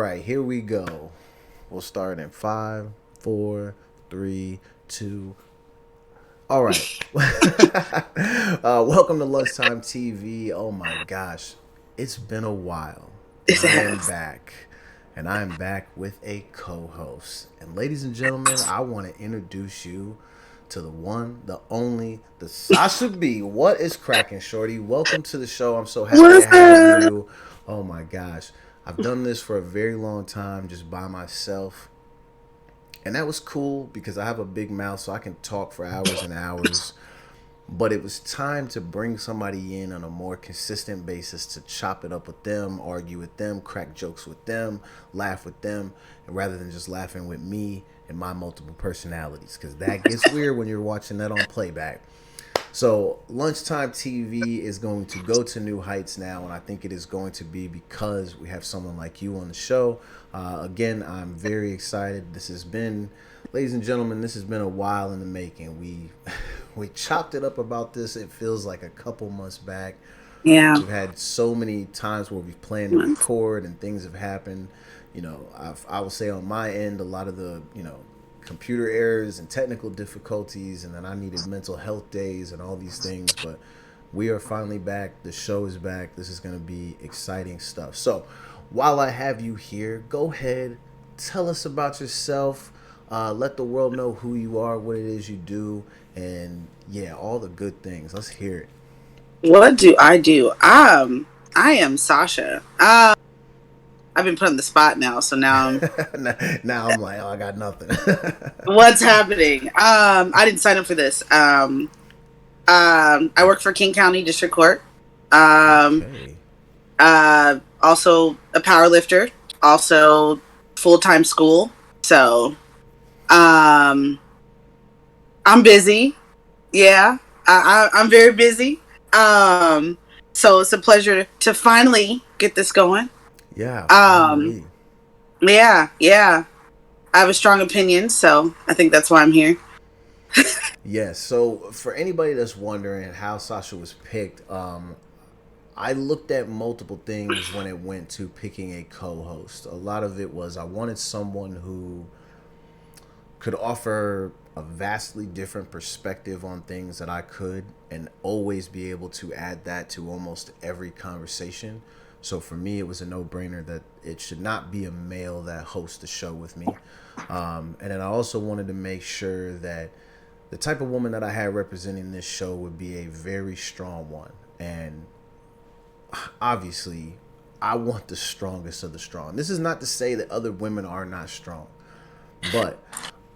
Right, here we go. We'll start in five, four, three, two. All right. Welcome to Lunchtime TV. Oh my gosh, it's been a while, and It I am has. back. And I am back with a co-host. And ladies and gentlemen, I want to introduce you to the one, the only, the Sasha B. What is cracking, shorty? Welcome to the show. I'm so happy to What's have up? you. Oh my gosh. I've done this for a very long time just by myself. And that was cool because I have a big mouth so I can talk for hours and hours. But it was time to bring somebody in on a more consistent basis to chop it up with them, argue with them, crack jokes with them, laugh with them, and rather than just laughing with me and my multiple personalities. Because that gets weird when you're watching that on playback. So, Lunchtime TV is going to go to new heights now, and I think it is going to be because we have someone like you on the show. Again, I'm very excited. This has been, ladies and gentlemen, this has been a while in the making. We we chopped it up about this. It feels like a couple months back. Yeah. We've had so many times where we've planned to record and things have happened. I will say on my end, a lot of the computer errors and technical difficulties, and then I needed mental health days and all these things. But we are finally back. The show is back. This is going to be exciting stuff. So, while I have you here, go ahead, tell us about yourself. Let the world know who you are, what it is you do, and yeah, all the good things. Let's hear it. What do I do? I am Sasha. I've been put on the spot now, so Now I'm like, oh, I got nothing. what's happening? I didn't sign up for this. I work for King County District Court. Um, Okay. Also a power lifter. Also full time school. So, um, I'm busy. Yeah, I'm very busy. Um, so it's a pleasure to finally get this going. Yeah, Um, finally. yeah. I have a strong opinion, so I think that's why I'm here. Yes. So for anybody that's wondering how Sasha was picked, I looked at multiple things when it went to picking a co-host. A lot of it was I wanted someone who could offer a vastly different perspective on things that I could and always be able to add that to almost every conversation. So for me, it was a no brainer that it should not be a male that hosts the show with me. And then I also wanted to make sure that the type of woman that I had representing this show would be a very strong one. And obviously, I want the strongest of the strong. This is not to say that other women are not strong, but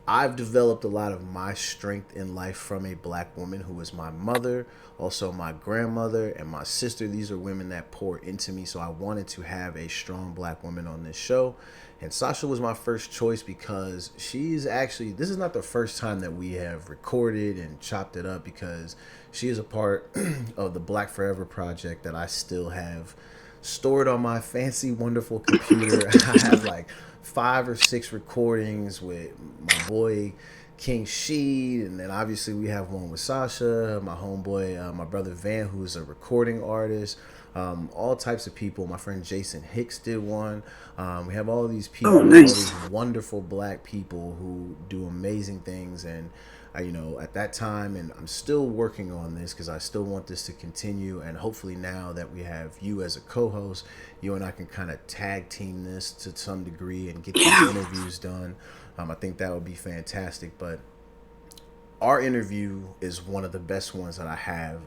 I've developed a lot of my strength in life from a black woman who is my mother, also my grandmother, and my sister. These are women that pour into me, so I wanted to have a strong black woman on this show. And Sasha was my first choice because she's actually, this is not the first time that we have recorded and chopped it up because she is a part of the Black Forever project that I still have stored on my fancy, wonderful computer. I have like 5 or 6 recordings with my boy King Sheed, and then obviously we have one with Sasha, my homeboy, my brother Van, who's a recording artist. All types of people. My friend Jason Hicks did one. We have all these Oh, people, all these nice. wonderful black people who do amazing things. And at that time, and I'm still working on this because I still want this to continue. And hopefully, now that we have you as a co-host, you and I can kind of tag team this to some degree and get these Yeah. interviews done. I think that would be fantastic. But our interview is one of the best ones that I have.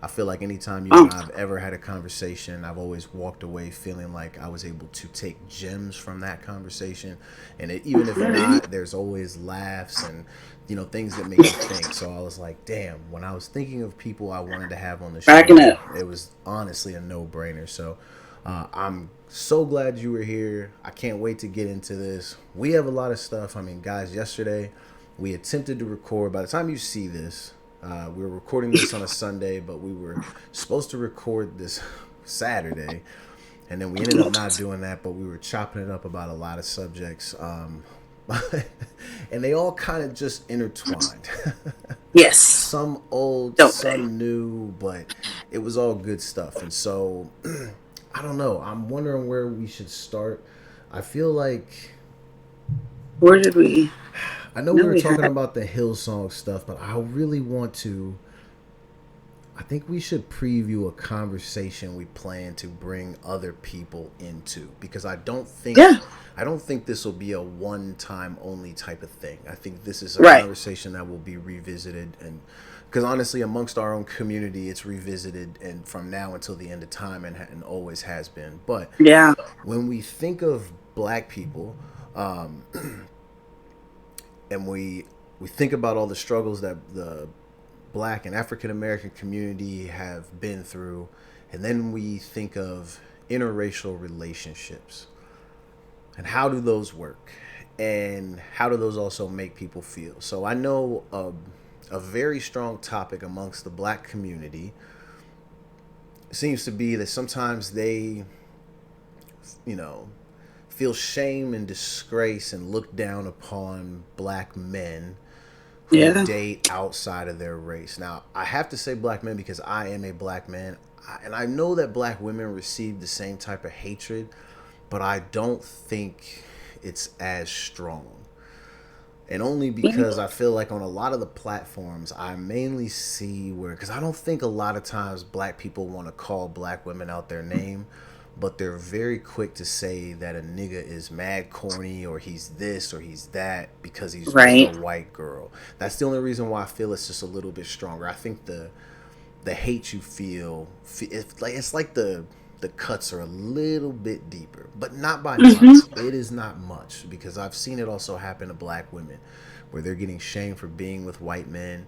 I feel like anytime you Oh, and I have ever had a conversation, I've always walked away feeling like I was able to take gems from that conversation. And even if okay. not, there's always laughs and things that make you think. So I was like, damn, when I was thinking of people I wanted to have on the Backing show, up. it was honestly a no-brainer. So I'm so glad you were here. I can't wait to get into this. We have a lot of stuff. I mean, guys, yesterday we attempted to record. By the time you see this, we were recording this on a Sunday, but we were supposed to record this Saturday. And then we ended up not doing that, but we were chopping it up about a lot of subjects. And they all kind of just intertwined. Yes. Some old, Don't they? some new, but it was all good stuff. And so, I don't know. I'm wondering where we should start. I feel like Where did we? I know we No, were we talking had. about the Hillsong stuff, but I really want to. I think we should preview a conversation we plan to bring other people into because Yeah. I don't think this will be a one time only type of thing. I think this is a Right. conversation that will be revisited and because honestly amongst our own community it's revisited and from now until the end of time and always has been. But Yeah. when we think of black people um, and we think about all the struggles that the black and African American community have been through, and then we think of interracial relationships and how do those work and how do those also make people feel. So I know a very strong topic amongst the black community seems to be that sometimes they, you know, feel shame and disgrace and look down upon black men who Yeah. date outside of their race. Now, I have to say black men because I am a black man, and I know that black women receive the same type of hatred, but I don't think it's as strong. And only Yeah. because I feel like on a lot of the platforms, I mainly see where, because I don't think a lot of times black people want to call black women out their name, but they're very quick to say that a nigga is mad corny or he's this or he's that because he's with Right. a white girl. That's the only reason why I feel it's just a little bit stronger. I think the hate you feel, it's like the cuts are a little bit deeper, but not by much. Mm-hmm. It is not much because I've seen it also happen to black women where they're getting shamed for being with white men.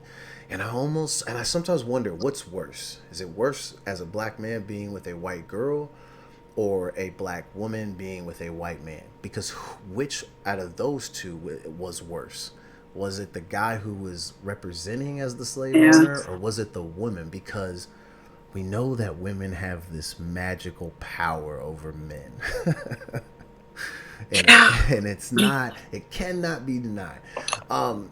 And I sometimes wonder what's worse. Is it worse as a black man being with a white girl or a black woman being with a white man? Because which out of those two was worse? Was it the guy who was representing as the slave Yeah. owner or was it the woman? Because we know that women have this magical power over men. and Yeah. and it cannot be denied. Um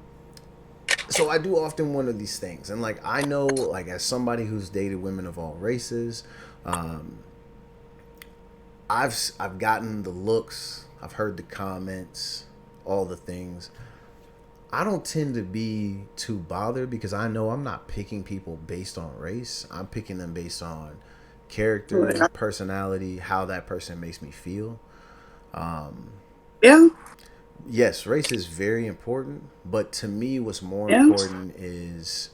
so I do often wonder these things. And like I know like as somebody who's dated women of all races, um I've gotten the looks, I've heard the comments, all the things. I don't tend to be too bothered because I know I'm not picking people based on race. I'm picking them based on character, personality, how that person makes me feel. Um, Yeah. yes, race is very important, but to me, what's more Yeah. important is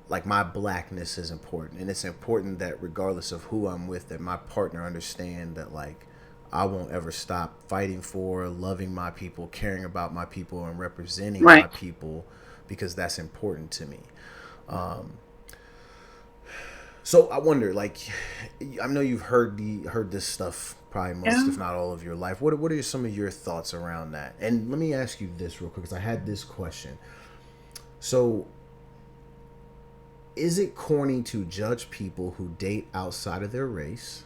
like my blackness is important, and it's important that regardless of who I'm with, that my partner understand that like I won't ever stop fighting for, loving my people, caring about my people, and representing my Right. people because that's important to me. Um, so I wonder, like, I know you've heard this stuff probably most, Yeah. if not all, of your life. What are some of your thoughts around that? And let me ask you this real quick because I had this question. So, is it corny to judge people who date outside of their race?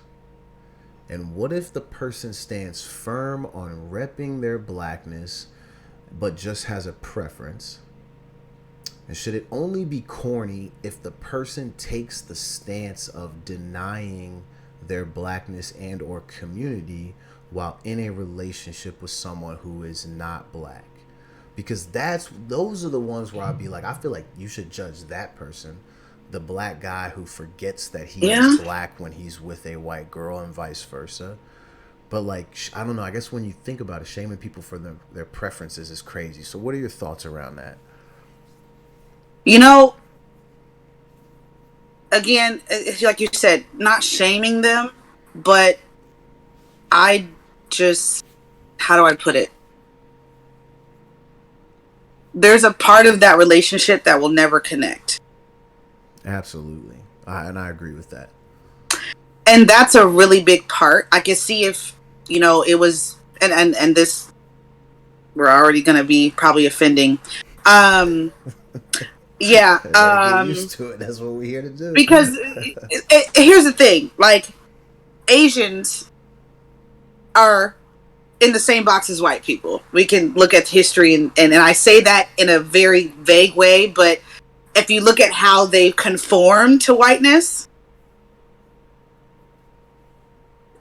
And what if the person stands firm on repping their blackness but just has a preference? And should it only be corny if the person takes the stance of denying their blackness and or community while in a relationship with someone who is not black? Because those are the ones where I'd be like, I feel like you should judge that person, the black guy who forgets that he is Yeah. black when he's with a white girl and vice versa. But like, I don't know. I guess when you think about it, shaming people for their preferences is crazy. So, what are your thoughts around that? You know, again, it's like you said, not shaming them, but I just, how do I put it? There's a part of that relationship that will never connect. Absolutely, and I agree with that. And that's a really big part. I could see if, it was, and this, we're already going to be probably offending. Um, yeah. I gotta get used to it. That's what we're here to do. Because here's the thing, like, Asians are in the same box as white people. We can look at history, and I say that in a very vague way, but if you look at how they conform to whiteness,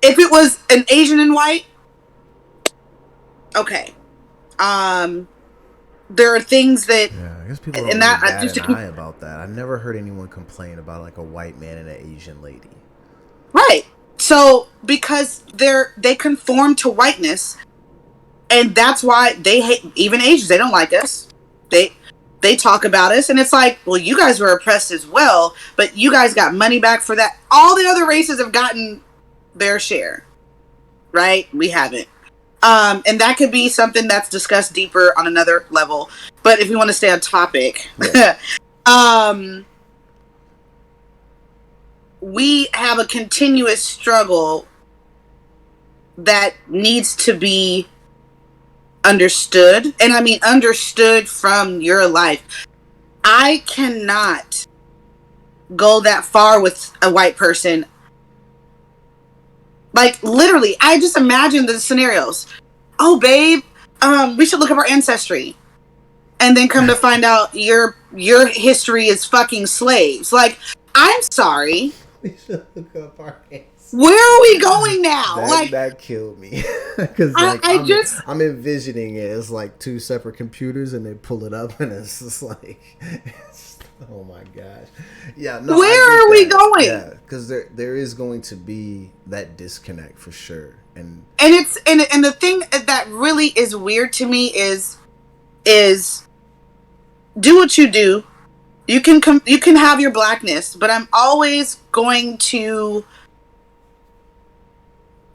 if it was an Asian and white, okay. There are things that, Yeah, I guess people don't and really that bat just to an keep eye about that. I've never heard anyone complain about like a white man and an Asian lady. right. So because they conform to whiteness, and that's why they hate even Asians. They don't like us. They they talk about us, and it's like, well, you guys were oppressed as well, but you guys got money back for that. All the other races have gotten their share, right? We haven't. And that could be something that's discussed deeper on another level. But if we want to stay on topic, Yeah. um, we have a continuous struggle that needs to be understood. And I mean, understood from your life. I cannot go that far with a white person. Like, literally, I just imagine the scenarios. Oh, babe, we should look up our ancestry. And then come to find out your history is fucking slaves. Like, I'm sorry. We should look up our ancestors. Where are we going now? That killed me because like I'm envisioning it as like two separate computers and they pull it up and it's just like oh my gosh, yeah. No, where are we going? Yeah, because there is going to be that disconnect for sure, and it's and the thing that really is weird to me is do what you do. You can have your blackness, but I'm always going to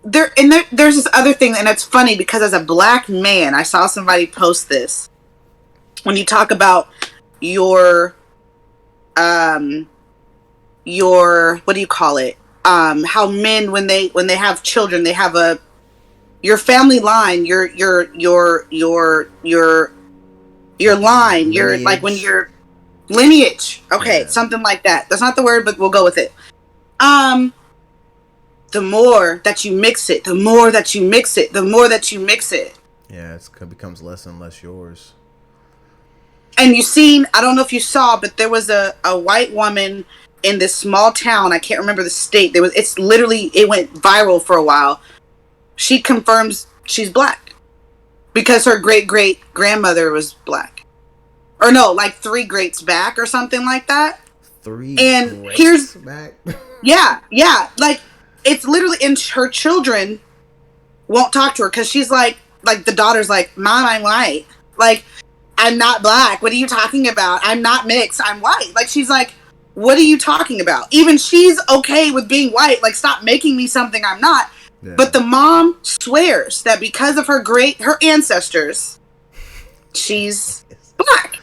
there's this other thing, and it's funny because as a black man, I saw somebody post this. When you talk about your what do you call it? How men when they have children, they have your family line, your line, your like when you're lineage. Okay, something like that. That's not the word, but we'll go with it. The more that you mix it, the more that you mix it, the more that you mix it. Yeah, it becomes less and less yours. And you seen, I don't know if you saw, but there was a white woman in this small town. I can't remember the state. It went viral for a while. She confirms she's black because her great grandmother was black, or no, like 3 greats back or something like that. 3 and greats here's back. yeah, like it's literally, and her children won't talk to her because she's like the daughter's like, Mom, I'm white. Like, I'm not black. What are you talking about? I'm not mixed. I'm white. Like, she's like, what are you talking about? Even she's okay with being white. Like, stop making me something I'm not. Yeah. But the mom swears that because of her ancestors, she's black.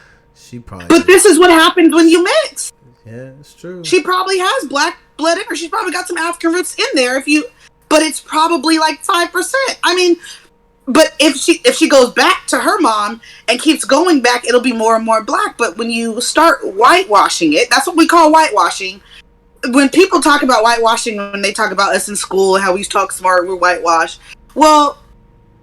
But this is what happens when you mix. Yeah, it's true. She probably has black blood in her. She's probably got some African roots in there. But it's probably like 5%. I mean, but if she goes back to her mom and keeps going back, it'll be more and more black. But when you start whitewashing it, that's what we call whitewashing. When people talk about whitewashing, when they talk about us in school, how we talk smart, we're whitewashed. Well,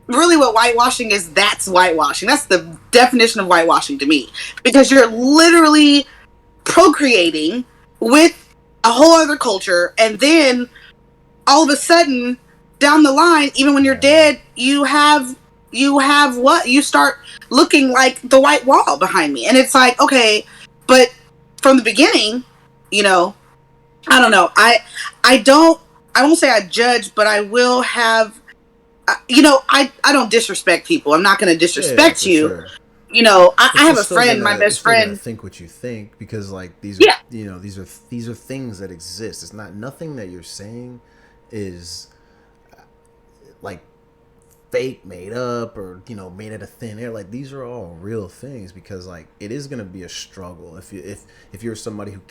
really what whitewashing is, that's whitewashing. That's the definition of whitewashing to me. Because you're literally procreating with a whole other culture, and then all of a sudden down the line, even when you're dead, you have what? You start looking like the white wall behind me. And it's like, okay, but from the beginning, I don't know. I won't say I judge, but I will have, I don't disrespect people. I'm not going to disrespect you. Sure. I have a friend, my best friend. Think what you think, because like these are, these are things that exist. It's nothing that you're saying is like fake, made up, or made out of thin air. Like, these are all real things, because like it is going to be a struggle if you're somebody who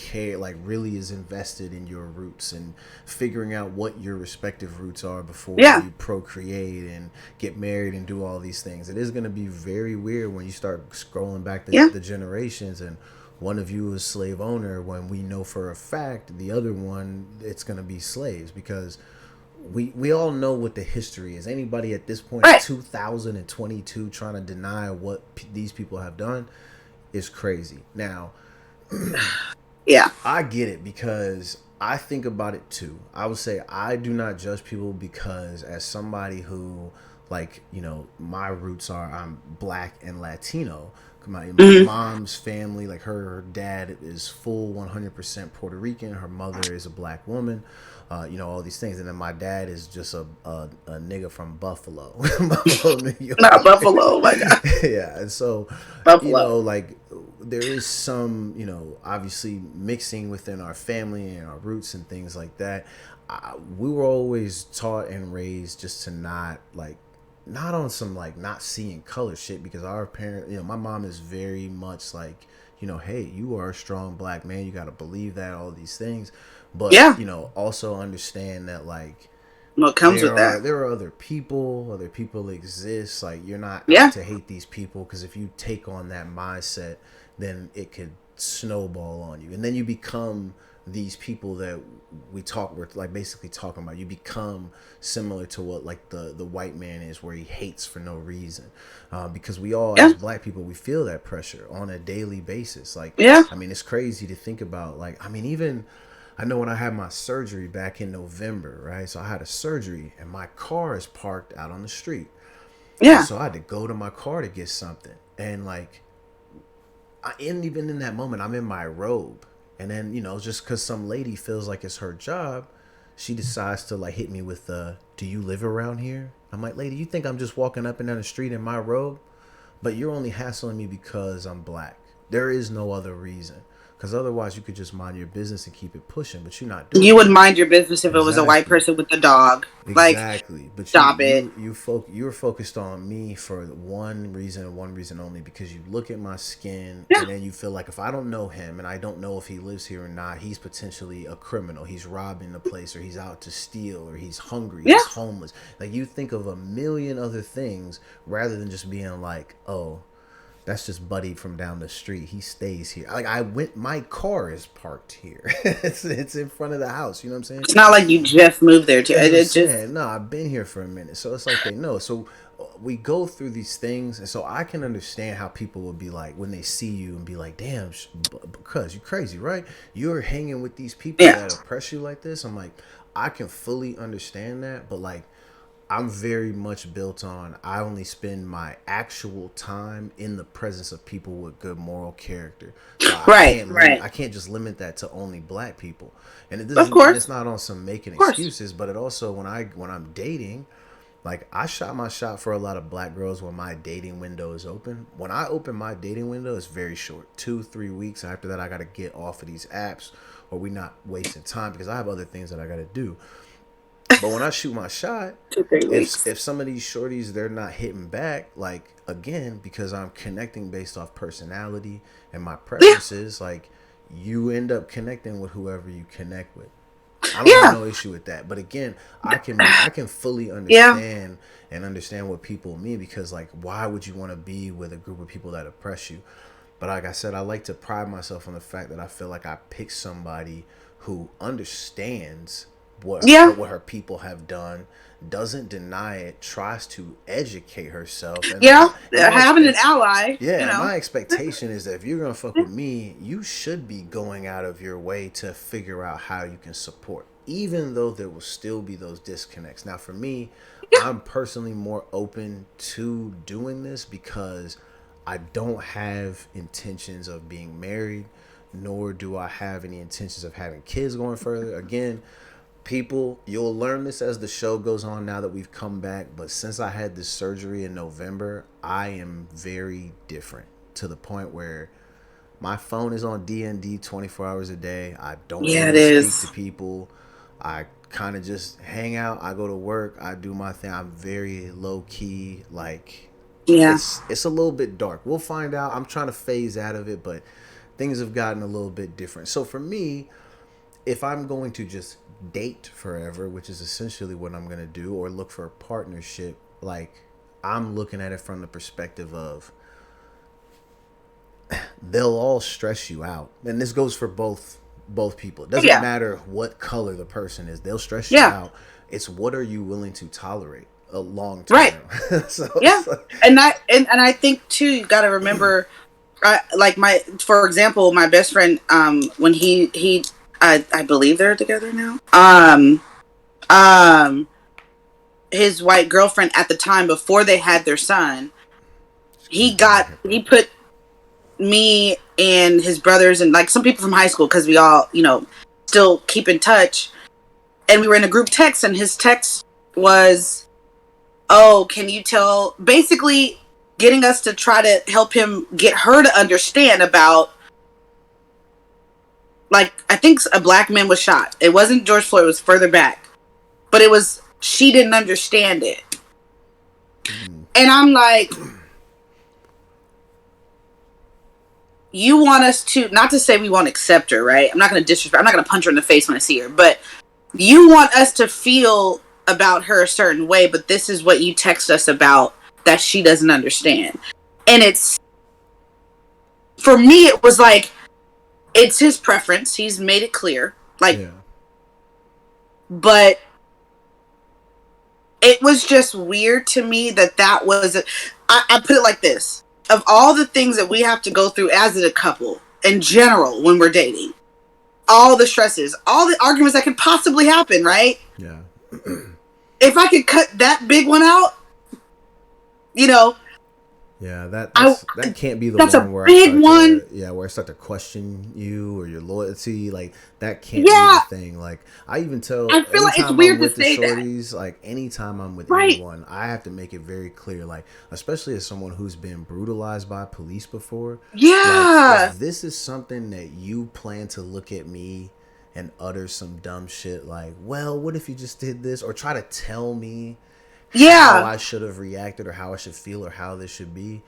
really is invested in your roots and figuring out what your respective roots are before you procreate and get married and do all these things. It is going to be very weird when you start scrolling back the generations and one of you is slave owner, when we know for a fact the other one, it's going to be slaves, because we all know what the history is. Anybody at this point, 2022, trying to deny what these people have done is crazy. Now, I get it, because I think about it too. I would say I do not judge people, because as somebody who like, you know, my roots are I'm black and Latino. My Mhm. mom's family, like her dad is full 100% Puerto Rican. Her mother is a black woman. You know, all these things. And then my dad is just a nigga from Buffalo, Buffalo, New Not York. Buffalo. Oh my God. Yeah. And so, you Buffalo. know, like there is some, you know, obviously mixing within our family and our roots and things like that. We were always taught and raised just to not like, not on some like not seeing color shit, because our parent, you know, my mom is very much like, you know, hey, you are a strong black man, you got to believe that, all these things, but Yeah. you know, also understand that like What comes with that? there are other people exist, like you're not out Yeah. to hate these people, because if you take on that mindset, then it could snowball on you, and then you become these people that we're like basically talking about. You become similar to what like the white man is, where he hates for no reason, because we all Yeah. as black people, we feel that pressure on a daily basis. Like, Yeah. I mean, it's crazy to think about. Like, I mean, even I know when I had my surgery back in November, right? So I had a surgery and my car is parked out on the street. And Yeah. so I had to go to my car to get something. And like, even in that moment, I'm in my robe. And then, you know, just because some lady feels like it's her job, she decides to like hit me with the, do you live around here? I'm like, lady, you think I'm just walking up and down the street in my robe? But you're only hassling me because I'm black. There is no other reason. Because otherwise, you could just mind your business and keep it pushing. But you're not You doing would that. mind your business if it was a white Exactly. person with a dog. Like, Exactly. But stop it. you were focused on me for one reason and one reason only, because you look at my skin Yeah. and then you feel like if I don't know him and I don't know if he lives here or not, he's potentially a criminal. He's robbing the place, or he's out to steal, or he's hungry, Yeah. he's homeless. Like, you think of a million other things rather than just being like, "Oh, that's just Buddy from down the street. He stays here." Like, my car is parked here. It's in front of the house. You know what I'm saying? It's not like you just moved there too. That's what I'm It just, saying. No, I've been here for a minute, so it's like they know. So we go through these things, and so I can understand how people will be like when they see you and be like, "Damn, because you crazy, right? You're hanging with these people yeah. that oppress you like this." I'm like, I can fully understand that, but like, I'm very much built on I only spend my actual time in the presence of people with good moral character. So Right. Right. I can't just limit that to only black people. And it Of doesn't, and it's course. not on some making Of course. excuses, but it also when I'm dating, like I shot my shot for a lot of black girls when my dating window is open. When I open my dating window, it's very short. 2-3 weeks. After that, I gotta get off of these apps, or we not wasting time, because I have other things that I gotta do. But when I shoot my shot, 2-3 weeks. if some of these shorties, they're not hitting back, like again, because I'm connecting based off personality and my Yeah. preferences, like you end up connecting with whoever you connect with. I don't have Yeah. no issue with that. But again, I can fully Yeah. understand what people mean, because like, why would you want to be with a group of people that oppress you? But like I said, I like to pride myself on the fact that I feel like I picked somebody who understands Yeah. what her people have done, doesn't deny it, tries to educate herself, and like Yeah. and my Having an ally, yeah, and my expectation is that if you're gonna fuck with me, you should be going out of your way to figure out how you can support, even though there will still be those disconnects. Now, for me, Yeah. I'm personally more open to doing this because I don't have intentions of being married, nor do I have any intentions of having kids going further. Again, people, you'll learn this as the show goes on now that we've come back, but since I had this surgery in November, I am very different, to the point where my phone is on DND 24 hours a day. I don't Yeah, it really speak to is. people. I kind of just hang out. I go to work. I do my thing. I'm very low key. Like, Yeah. it's a little bit dark. We'll find out. I'm trying to phase out of it, but things have gotten a little bit different. So for me, if I'm going to just date forever, which is essentially what I'm going to do, or look for a partnership, like, I'm looking at it from the perspective of they'll all stress you out. And this goes for both people. It doesn't Yeah. matter what color the person is. They'll stress you Yeah. out. It's what are you willing to tolerate a long Right. term. So Yeah. it's like, And I think too, you got to remember, like for example, my best friend, when he, I believe they're together now. Um, his white girlfriend at the time before they had their son. He put me and his brothers and like some people from high school, because we all, still keep in touch. And we were in a group text, and his text was, "Oh, can you tell?" Basically, getting us to try to help him get her to understand about, like, I think a black man was shot. It wasn't George Floyd, it was further back. But it was, she didn't understand it. And I'm like, you want us to, not to say we won't accept her, right? I'm not going to disrespect, I'm not going to punch her in the face when I see her, but you want us to feel about her a certain way, but this is what you text us about that she doesn't understand. And it's, for me, it was like, it's his preference. He's made it clear. Like, yeah. But it was just weird to me that was, I put it like this. Of all the things that we have to go through as a couple, in general, when we're dating, all the stresses, all the arguments that could possibly happen, right? Yeah. If I could cut that big one out, yeah, that can't be the one where where I start to question you or your loyalty. Like, that can't be the thing. Like, I even tell, I feel like it's weird to say shorties, that. Like, anytime I'm with anyone, I have to make it very clear. Like, especially as someone who's been brutalized by police before. Yeah. Like, if this is something that you plan to look at me and utter some dumb shit like, well, what if you just did this, or try to tell me how I should have reacted or how I should feel or how this should be,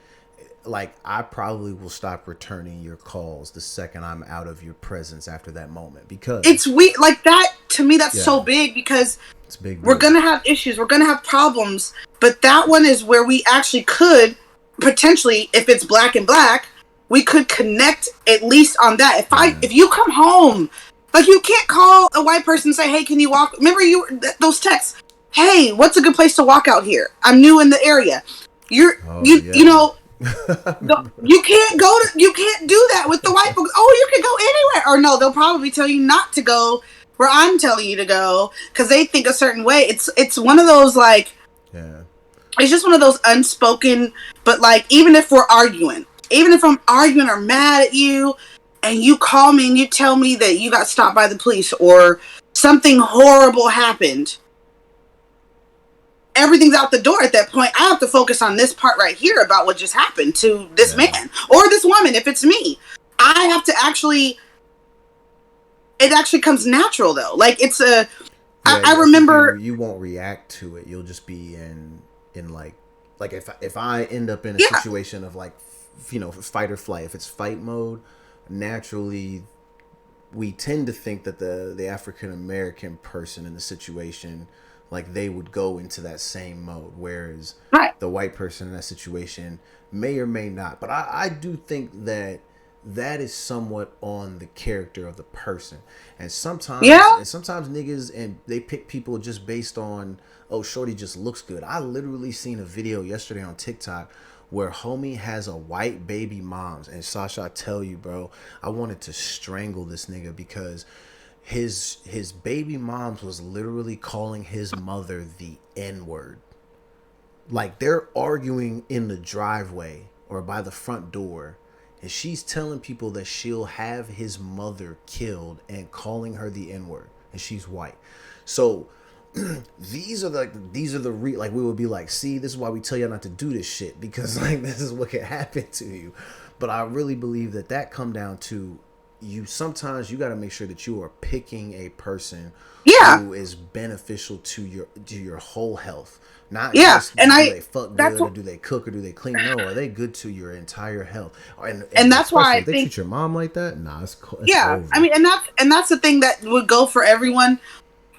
like, I probably will stop returning your calls the second I'm out of your presence after that moment, because it's weird. Like, that to me, that's so big, because it's big. We're gonna have issues, we're gonna have problems, but that one is where we actually could potentially, if it's black and black, we could connect at least on that. If you come home, like, you can't call a white person and say, "Hey, can you walk?" Remember those texts? "Hey, what's a good place to walk out here? I'm new in the area." You can't you can't do that with the white folks. "Oh, you can go anywhere." Or no, they'll probably tell you not to go where I'm telling you to go, because they think a certain way. It's one of those, like, it's just one of those unspoken, but like, even if I'm arguing or mad at you, and you call me and you tell me that you got stopped by the police or something horrible happened, everything's out the door at that point. I have to focus on this part right here about what just happened to this man or this woman. If it's me, I have to it actually comes natural though. Like, it's I remember you won't react to it. You'll just be in like if I end up in a situation of, like, fight or flight, if it's fight mode, naturally we tend to think that the African American person in the situation, like, they would go into that same mode, whereas the white person in that situation may or may not. But I do think that is somewhat on the character of the person, and sometimes niggas, and they pick people just based on, oh, shorty just looks good. I literally seen a video yesterday on TikTok where homie has a white baby moms, and Sasha, I tell you, bro, I wanted to strangle this nigga, because his baby moms was literally calling his mother the N-word. Like, they're arguing in the driveway or by the front door, and she's telling people that she'll have his mother killed and calling her the N-word, and she's white. So these are we would be like, see, this is why we tell you not to do this shit, because, like, this is what can happen to you. But I really believe that come down to, sometimes you got to make sure that you are picking a person who is beneficial to your whole health. Not just do they fuck good, or do they cook, or do they clean? No, are they good to your entire health? And that's why if they treat your mom like that, nah, it's over. I mean, and that's the thing that would go for everyone.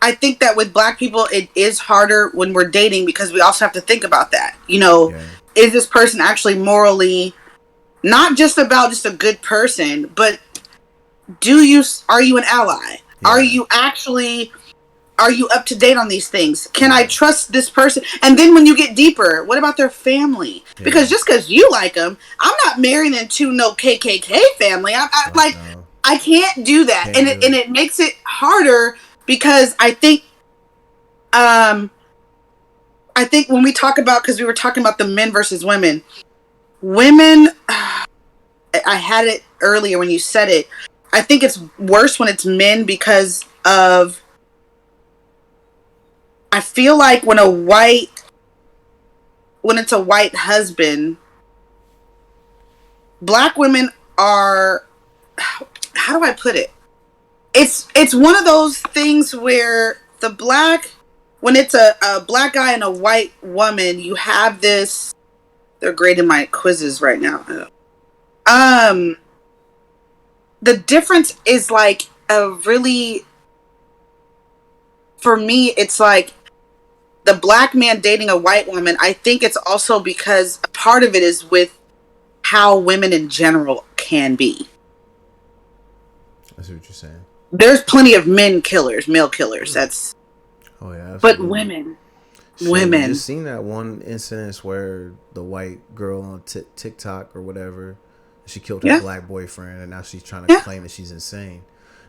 I think that with black people, it is harder when we're dating, because we also have to think about that. Is this person actually morally, not just about just a good person, but are you an ally? Yeah. Are you up to date on these things? Can I trust this person? And then when you get deeper, what about their family? Yeah. Because just because you like them, I'm not marrying into no KKK family. I can't do that. And it makes it harder, because I think I think when we talk about, because we were talking about the men versus women, I had it earlier when you said it. I think it's worse when it's men because of, I feel like when it's a white husband, black women are, how do I put it? It's one of those things where when it's a black guy and a white woman, you have this. They're grading my quizzes right now. The difference is like for me, it's like the black man dating a white woman. I think it's also because a part of it is with how women in general can be. I see what you're saying. There's plenty of male killers. That's, oh yeah, but absolutely. Shit, we women, just seen that one incident where the white girl on TikTok or whatever, she killed her yeah, black boyfriend, and now she's trying to yeah, claim that she's insane,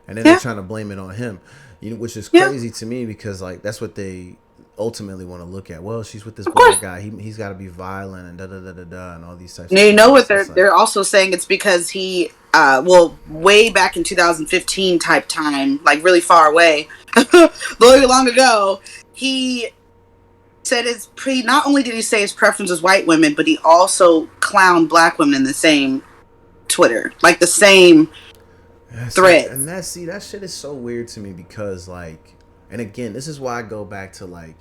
and then they're yeah, trying to blame it on him, which is yeah. crazy to me because like that's what they ultimately want to look at. Well, she's with this Of course. black guy. He's got to be violent and da da da da da and all these types of You know what things. It's like, they're also saying? It's because he, way back in 2015 type time, like really far away, very long ago, he said not only did he say his preference was white women, but he also clowned black women in the same Twitter, like the same thread. that shit is so weird to me because like, and again, this is why I go back to like,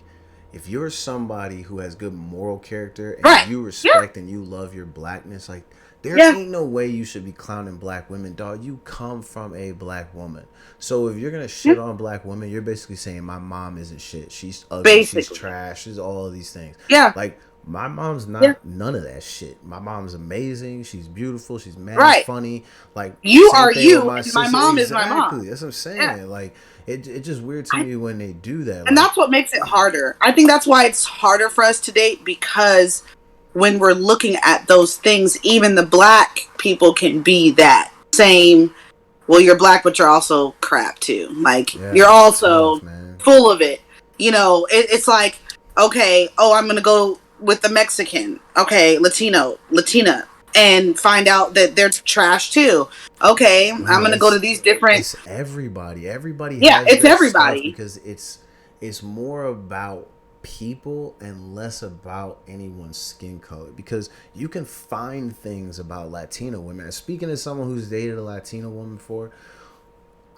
if you're somebody who has good moral character and Right. you Yeah. respect and you love your blackness, like there Yeah. ain't no way you should be clowning black women, dog. You come from a black woman. So if you're gonna Yeah. shit on black women, you're basically saying my mom isn't shit. She's ugly, she's Basically. trash, she's all of these things. Yeah. Like my mom's Yeah. not none of that shit. My mom's amazing. She's beautiful. She's mad Right. funny. Like You same are thing with you, my and my sister. mom is my mom. Exactly. That's what I'm saying. Yeah. Like it's just weird to me when they do that. And Like that's what makes it harder. I think that's why it's harder for us to date, because when we're looking at those things, even the black people can be that same. Well, you're black, but you're also crap too. Like yeah, you're it's also tough, man. full of it. It's like, okay, oh, I'm gonna go with the Mexican, okay, Latina, and find out that they're trash too. Okay, I'm No, gonna go to these different. it's everybody. Everybody Yeah, has it's their stuff everybody. because it's more about people and less about anyone's skin color because you can find things about Latino women. And speaking as someone who's dated a Latino woman before,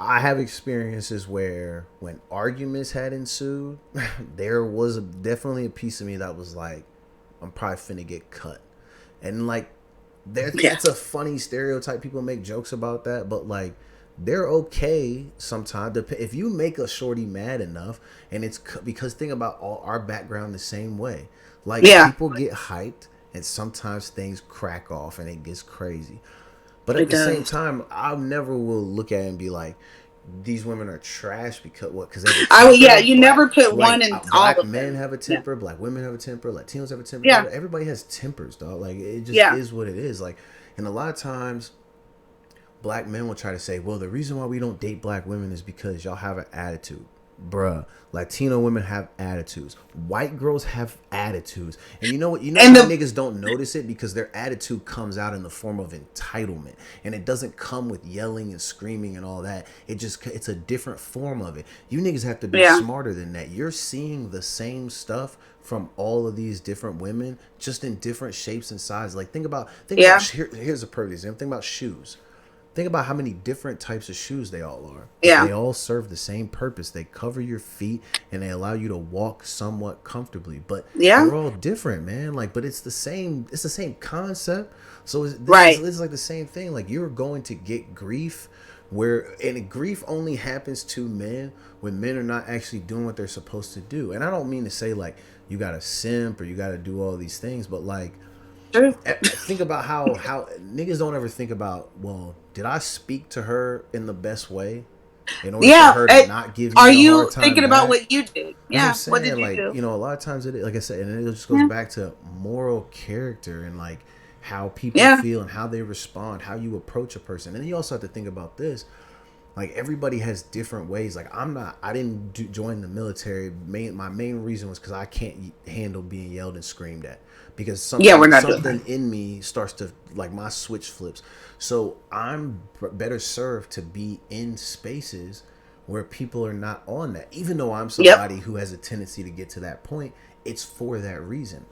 I have experiences where when arguments had ensued, there was definitely a piece of me that was like, I'm probably finna get cut. And like Yeah, that's a funny stereotype. People make jokes about that, but like they're okay sometimes. If you make a shorty mad enough, and it's because think about all our background the same way. Like yeah, people get hyped, and sometimes things crack off, and it gets crazy. But at it the same does. time, I never will look at it and be like, these women are trash because what? Because they have a I will. Yeah, temper. you never put one Like in all black of men them. have a Yeah, temper, black women have a temper, Latinos have a temper. yeah, Everybody has tempers, dog. Like it just yeah, is what it is. Like, and a lot of times, black men will try to say, "Well, the reason why we don't date black women is because y'all have an attitude." Bruh, Latino women have attitudes. White girls have attitudes. And you know what? You know and why the niggas don't notice it? Because their attitude comes out in the form of entitlement. And it doesn't come with yelling and screaming and all that. It's a different form of it. You niggas have to be yeah, smarter than that. You're seeing the same stuff from all of these different women, just in different shapes and sizes. Like yeah, here's a perfect example. Think about shoes. Think about how many different types of shoes they all are, but yeah, they all serve the same purpose. They cover your feet and they allow you to walk somewhat comfortably. But yeah. they're all different, man. Like, but it's the same. It's the same concept. So Right. this is like the same thing. Like you're going to get grief, and grief only happens to men when men are not actually doing what they're supposed to do. And I don't mean to say like you got to simp or you got to do all these things, but like True. think about how niggas don't ever think about, well, did I speak to her in the best way in order for Yeah. her to not give Are me a hard you time thinking about back? what you did? That's what I'm Yeah. What saying. did you Like, do? a lot of times like I said, and it just goes Yeah. back to moral character and like how people Yeah. feel and how they respond, how you approach a person. And then you also have to think about this. Like everybody has different ways. Like I didn't join the military. My main reason was because I can't handle being yelled and screamed at. Because Yeah, we're not doing that. something in me starts to, like, my switch flips. So I'm better served to be in spaces where people are not on that. Even though I'm Yep. somebody who has a tendency to get to that point, it's for that reason.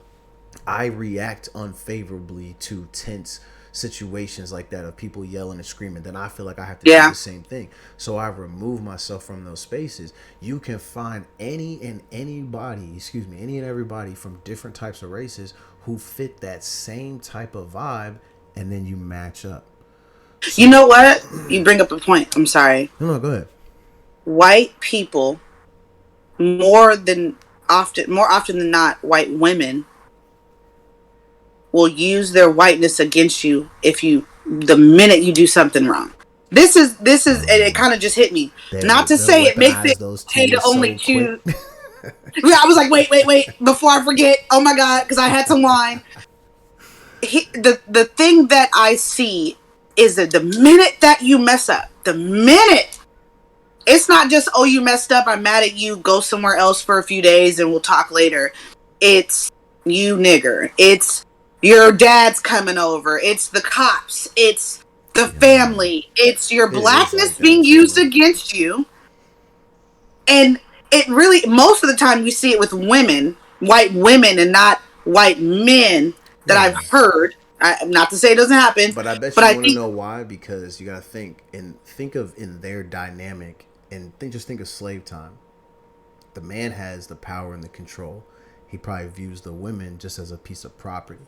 I react unfavorably to tense situations like that of people yelling and screaming. Then I feel like I have to do Yeah. the same thing. So I remove myself from those spaces. You can find any and everybody from different types of races who fit that same type of vibe, and then you match up. You So, know what? You bring up a point. I'm sorry. no, go ahead. White people, more often than not, white women will use their whiteness against you if you the minute you do something wrong. This is and it kind of just hit me. Not to They'll say it makes it weaponize those okay to tears only so quick. choose. I was like, wait, before I forget. Oh my god, because I had some wine. The thing that I see is that the minute that you mess up, the minute it's not just, oh, you messed up, I'm mad at you, go somewhere else for a few days and we'll talk later. It's you nigger. It's your dad's coming over. It's the cops. It's the Yeah, family. It's your it is like blackness that being for used real. against you. And it really, most of the time, we see it with women, white women, and not white men that I've Yeah. heard. Not to say it doesn't happen, But I bet but you I want to think, know why, because you got to think of in their dynamic, and think of slave time. The man has the power and the control. He probably views the women just as a piece of property,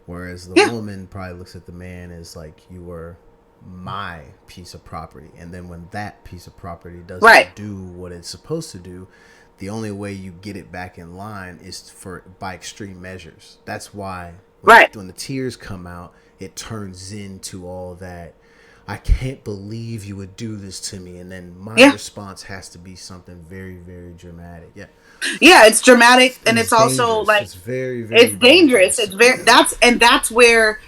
whereas the yeah, woman probably looks at the man as like, you were my piece of property. And then when that piece of property right, doesn't do what it's supposed to do, the only way you get it back in line is by extreme measures. That's why right. when the tears come out, it turns into all that. I can't believe you would do this to me, and then my Yeah. response has to be something very, very dramatic. Yeah, Yeah, it's dramatic and it's it's also dangerous. like It's very, it's very dangerous. dangerous. It's very that's where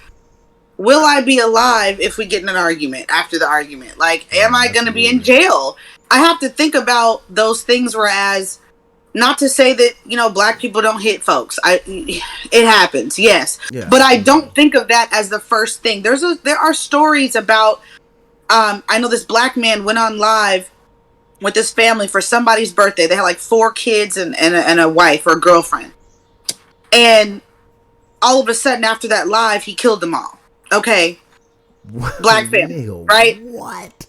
will I be alive if we get in an argument after the argument? Like, am Yeah, I going to be in absolutely. jail? I have to think about those things. Whereas, not to say that black people don't hit folks. It happens, yes, Yeah, but I absolutely. don't think of that as the first thing. There are stories about. I know this black man went on live with his family for somebody's birthday. They had like 4 kids and a wife or a girlfriend. And all of a sudden, after that live, he killed them all. Okay, black family, Nigga, right? what?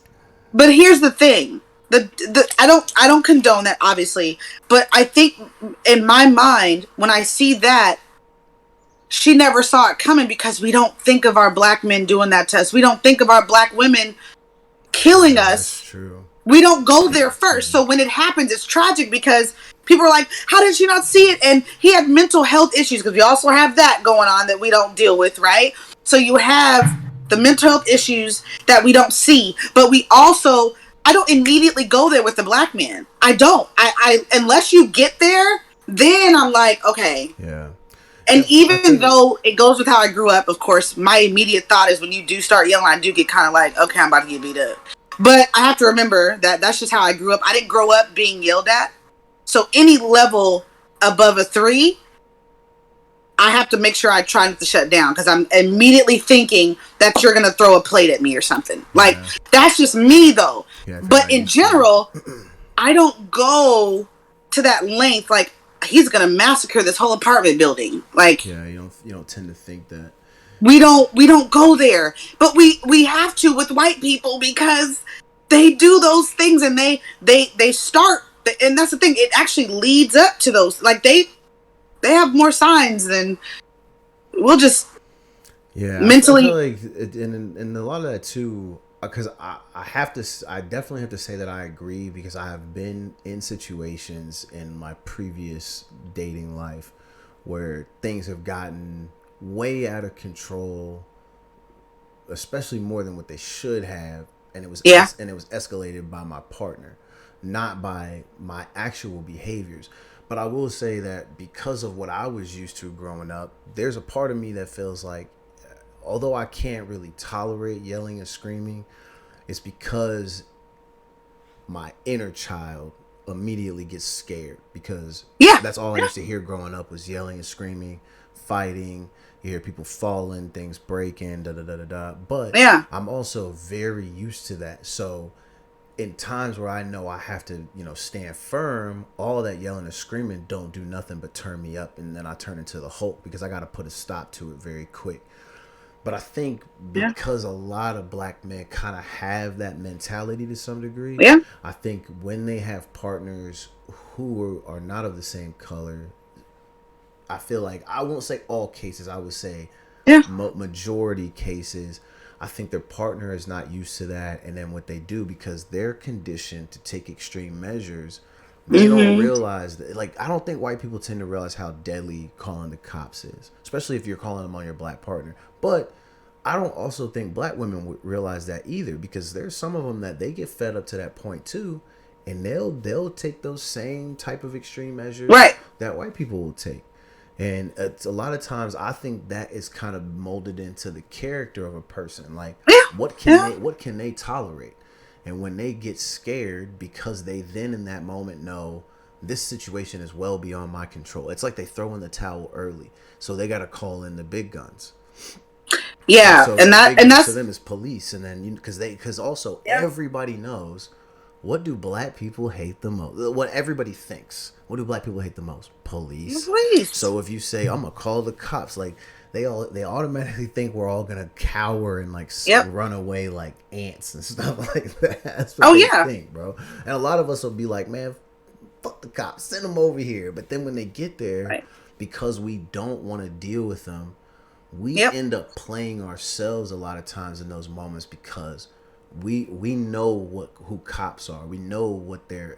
But here's the thing: the I don't condone that, obviously, but I think in my mind, when I see that, she never saw it coming because we don't think of our black men doing that to us. We don't think of our black women killing Yeah, that's us. true. We don't go there first. So when it happens, it's tragic because people are like, how did she not see it? And he had mental health issues because we also have that going on that we don't deal with, right? So you have the mental health issues that we don't see, but we also, I don't immediately go there with the black man. I don't. Unless you get there, then I'm like, okay. Yeah. And I even think though it goes with how I grew up, of course, my immediate thought is when you do start yelling, I do get kind of like, okay, I'm about to get beat up. But I have to remember that that's just how I grew up. I didn't grow up being yelled at. So any level above a 3, I have to make sure I try not to shut down because I'm immediately thinking that you're going to throw a plate at me or something. Like, yeah. that's just me, though. Yeah, I think I But in used to. general, I don't go to that length. Like, he's going to massacre this whole apartment building. Like, Yeah, you don't tend to think that. we don't go there, but we have to with white people because they do those things and they start, and that's the thing, it actually leads up to those, like they have more signs than we'll just Yeah, I feel mentally. like, and a lot of that too, because I definitely have to say that I agree, because I have been in situations in my previous dating life where things have gotten way out of control, especially more than what they should have, and Yeah, it was escalated by my partner, not by my actual behaviors. But I will say that because of what I was used to growing up, there's a part of me that feels like, although I can't really tolerate yelling and screaming, it's because my inner child immediately gets scared because Yeah. that's all I used to hear growing up was yelling and screaming, fighting. You hear people falling, things breaking, da da da da da. But Yeah. I'm also very used to that. So in times where I know I have to, stand firm, all that yelling and screaming don't do nothing but turn me up, and then I turn into the Hulk because I got to put a stop to it very quick. But I think Yeah. because a lot of black men kind of have that mentality to some degree, Yeah. I think when they have partners who are not of the same color, I feel like, I won't say all cases, I would say Yeah. majority cases, I think their partner is not used to that. And then what they do, because they're conditioned to take extreme measures, they don't Mm-hmm. realize that, like, I don't think white people tend to realize how deadly calling the cops is, especially if you're calling them on your black partner. But I don't also think black women would realize that either, because there's some of them that they get fed up to that point too, and they'll take those same type of extreme measures Right. that white people will take. And it's a lot of times I think that is kind of molded into the character of a person. Like, Yeah. Yeah. what can they tolerate? And when they get scared, because they then in that moment know this situation is well beyond my control. It's like they throw in the towel early, so they got to call in the big guns. And Yeah. so And the that big and guns to that's them is police, and then because also yeah. everybody knows, what do black people hate the most? What everybody thinks. What do black people hate the most? Police. Please. So if you say I'm gonna call the cops, like they automatically think we're all gonna cower and like Yep. run away like ants and stuff like that. That's what Oh they yeah. think, bro. And a lot of us will be like, man, fuck the cops, send them over here. But then when they get there, Right. because we don't want to deal with them, we Yep. end up playing ourselves a lot of times in those moments, because we know who cops are. We know what their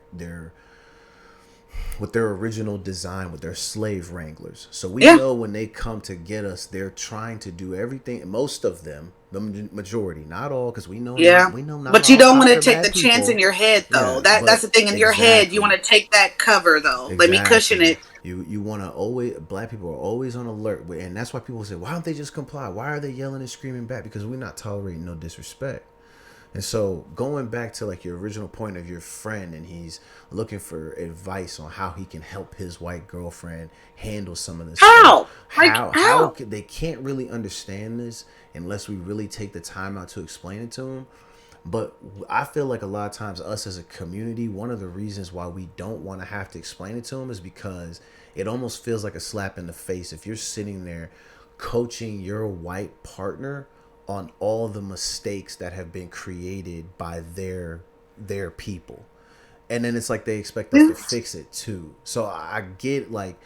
original design, with their slave wranglers. So we Yeah. know when they come to get us, they're trying to do everything. Most of them, the majority, not all, because Yeah. we know not But you all don't want cops to are take the bad chance in people. your head though. Yeah, That's but the thing in your head. You want exactly. to take that cover though. Let me cushion Exactly. it. You want to always, black people are always on alert, and that's why people say, why don't they just comply? Why are they yelling and screaming back? Because we're not tolerating no disrespect. And so going back to like your original point of your friend, and he's looking for advice on how he can help his white girlfriend handle some of this stuff. How? Like How how? could they can't really understand this unless we really take the time out to explain it to them. But I feel like a lot of times, us as a community, one of the reasons why we don't want to have to explain it to them is because it almost feels like a slap in the face if you're sitting there coaching your white partner on all the mistakes that have been created by their people, and then it's like they expect us Yeah. to fix it too. So I get like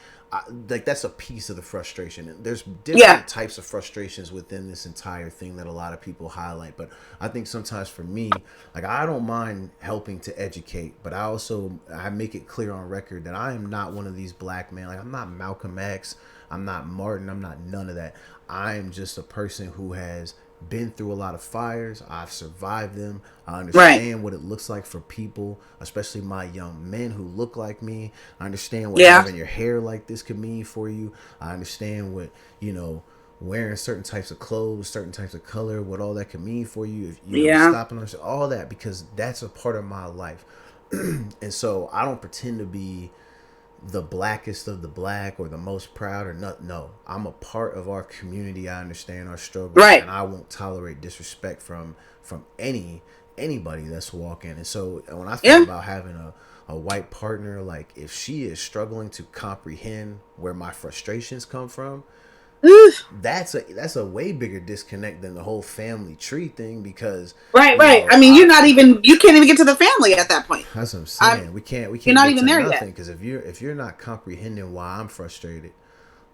that's a piece of the frustration. And there's Yeah. different types of frustrations within this entire thing that a lot of people highlight. But I think sometimes for me, like, I don't mind helping to educate, but I make it clear on record that I am not one of these black men. Like, I'm not Malcolm X, I'm not Martin, I'm not none of that. I am just a person who has been through a lot of fires. I've survived them. I Right. understand what it looks like for people, especially my young men who look like me. I understand what Yeah. having your hair like this could mean for you. I understand what, wearing certain types of clothes, certain types of color, what all that can mean for you. If Yeah. stopping on all that, because that's a part of my life. And so I don't pretend to be the blackest of the black or the most proud or not. No, I'm a part of our community. I understand our struggles, Right. and I won't tolerate disrespect from anybody that's walking. And so when I think Yeah. about having a white partner, like, if she is struggling to comprehend where my frustrations come from, Oof. that's a way bigger disconnect than the whole family tree thing, because Right. Right. I mean, I, you can't even get to the family at that point. that's what I'm I'm. saying. We You're can't not get even to there yet. nothing, because if you're not comprehending why I'm frustrated,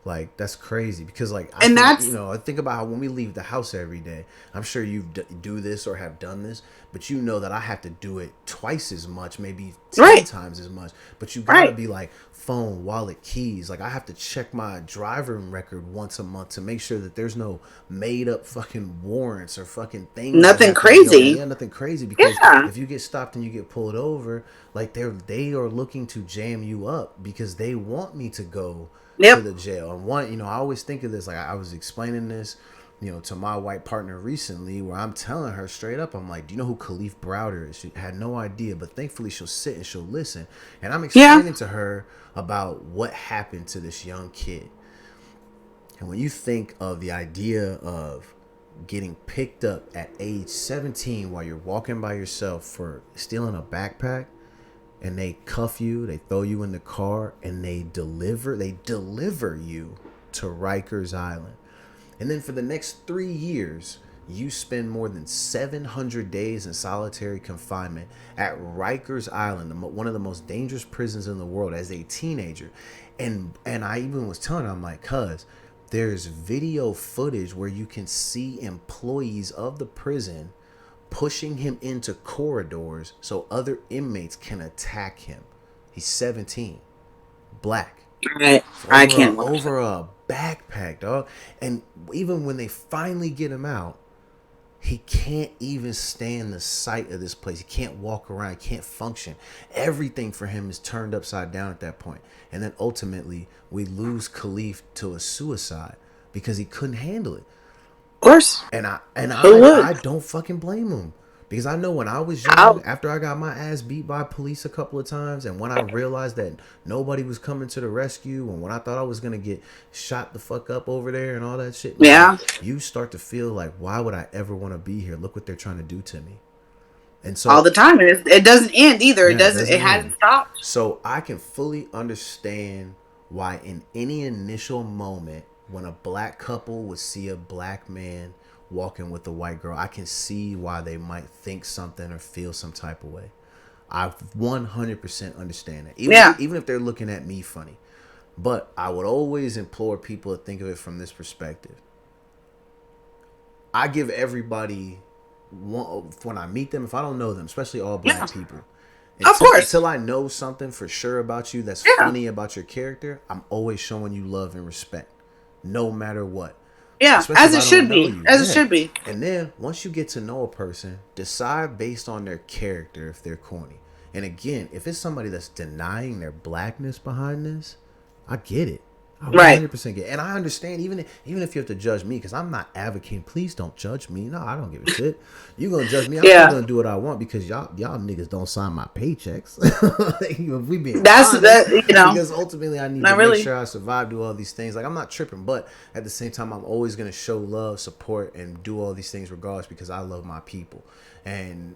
like, that's crazy. Because, like, And that's I think about how when we leave the house every day, I'm sure you do this or have done this, but you know that I have to do it twice as much, maybe 10 right. times as much. But you gotta Right. be like, phone, wallet, keys. Like, I have to check my driving record once a month to make sure that there's no made up fucking warrants or fucking things that Nothing have to be on. crazy. Yeah, nothing crazy. Because Yeah. if you get stopped and you get pulled over, like, they are looking to jam you up because they want me to go to Yep. the jail. And one, I always think of this, like, I was explaining this to my white partner recently, where I'm telling her straight up, I'm like, do you know who Khalif Browder is? She had no idea, but thankfully she'll sit and she'll listen. And I'm Yeah. explaining to her about what happened to this young kid. And when you think of the idea of getting picked up at age 17 while you're walking by yourself for stealing a backpack, and they cuff you, they throw you in the car, and they deliver you to Rikers Island. And then for the next 3 years, you spend more than 700 days in solitary confinement at Rikers Island, one of the most dangerous prisons in the world, as a teenager. And I even was telling her, I'm like, cuz there's video footage where you can see employees of the prison pushing him into corridors so other inmates can attack him. He's 17, black. I can't watch over a backpack, dog. And even when they finally get him out, he can't even stand the sight of this place. He can't walk around. He can't function. Everything for him is turned upside down at that point. And then ultimately, we lose Khalif to a suicide because he couldn't handle it. Of course. And I don't fucking blame him. Because I know when I was young, after I got my ass beat by police a couple of times, and when I realized that nobody was coming to the rescue, and when I thought I was going to get shot the fuck up over there and all that shit, yeah, you start to feel like, why would I ever want to be here? Look what they're trying to do to me. And so all the time. It doesn't end either. It hasn't stopped. So I can fully understand why in any initial moment when a black couple would see a black man walking with a white girl, I can see why they might think something or feel some type of way. I 100% understand that. Even if they're looking at me funny. But I would always implore people to think of it from this perspective. I give everybody, when I meet them, if I don't know them, especially all black people, of course, until I know something for sure about you that's funny about your character, I'm always showing you love and respect, no matter what. Yeah, as it should be. As it should be. And then once you get to know a person, decide based on their character if they're corny. And again, if it's somebody that's denying their blackness behind this, I get it. I 100% get it. And I understand, even if you have to judge me, because I'm not advocating, please don't judge me. No, I don't give a shit. You're going to judge me. I'm still going to do what I want because y'all niggas don't sign my paychecks. If we being honest, because ultimately I need to make sure I survive, do all these things. Like, I'm not tripping, but at the same time, I'm always going to show love, support, and do all these things regardless because I love my people. And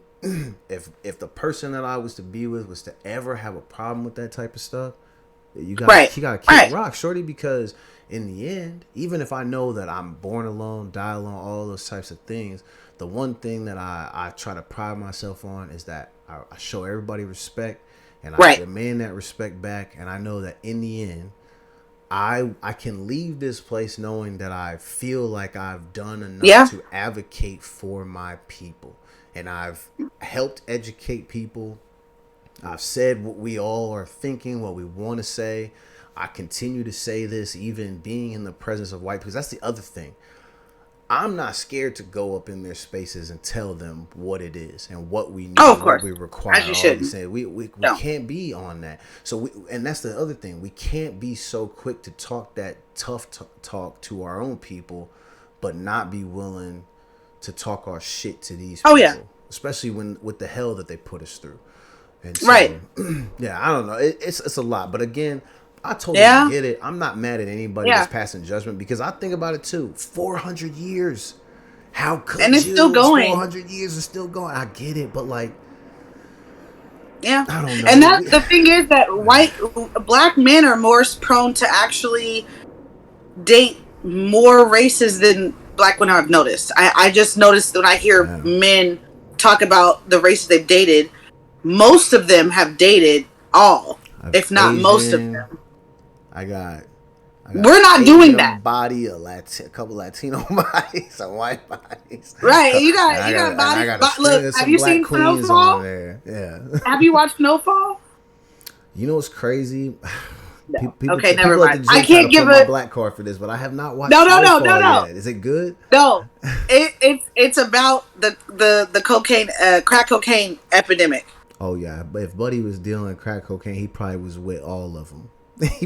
if the person that I was to be with was to ever have a problem with that type of stuff, you gotta keep rock, shorty, because in the end, even if I know that I'm born alone, die alone, all those types of things, the one thing that I try to pride myself on is that I show everybody respect, and I demand that respect back, and I know that in the end, I can leave this place knowing that I feel like I've done enough to advocate for my people, and I've helped educate people. I've said what we all are thinking, what we want to say. I continue to say this, even being in the presence of white people. That's the other thing. I'm not scared to go up in their spaces and tell them what it is and what we need, what we require. As you should. We can't be on that. So and that's the other thing. We can't be so quick to talk that tough talk to our own people, but not be willing to talk our shit to these people. Especially with the hell that they put us through. And so, I don't know. It's a lot. But again, I totally get it. I'm not mad at anybody that's passing judgment because I think about it too. 400 years. How could you? And it's still going. 400 years is still going. I get it. But like, I don't know. And the thing is that black men are more prone to actually date more races than black women. I've noticed. I just noticed when I hear men talk about the races they've dated, most of them have dated all, if not Asian, most of them. I got we're not doing that. Body, a couple Latino bodies, some white bodies. Right, you got bodies. Look, have you seen Snowfall? Yeah. Have you watched Snowfall? You know what's crazy? No. Okay, never mind. I can't give a black card for this, but I have not watched. No. Yet. Is it good? No, it's about the cocaine, crack cocaine epidemic. Oh yeah, but if Buddy was dealing crack cocaine, he probably was with all of them.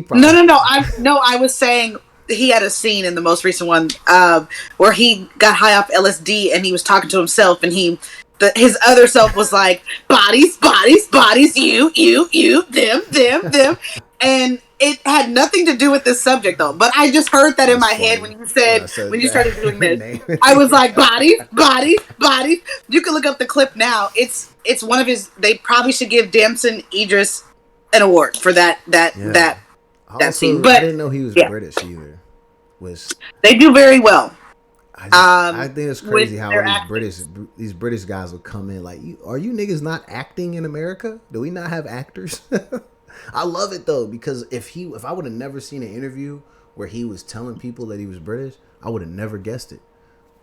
No. I was saying he had a scene in the most recent one where he got high off LSD and he was talking to himself, and his other self was like, bodies, bodies, bodies, you, them, and it had nothing to do with this subject though. But I just heard that in That's my head funny. when you started doing this. Name. I was like, bodies, bodies, bodies. You can look up the clip now. It's one of his. They probably should give Damson Idris an award for that scene. But I didn't know he was British either. They do very well. I think it's crazy how these these British guys will come in like, are you niggas not acting in America? Do we not have actors? I love it though, because if I would have never seen an interview where he was telling people that he was British, I would have never guessed it.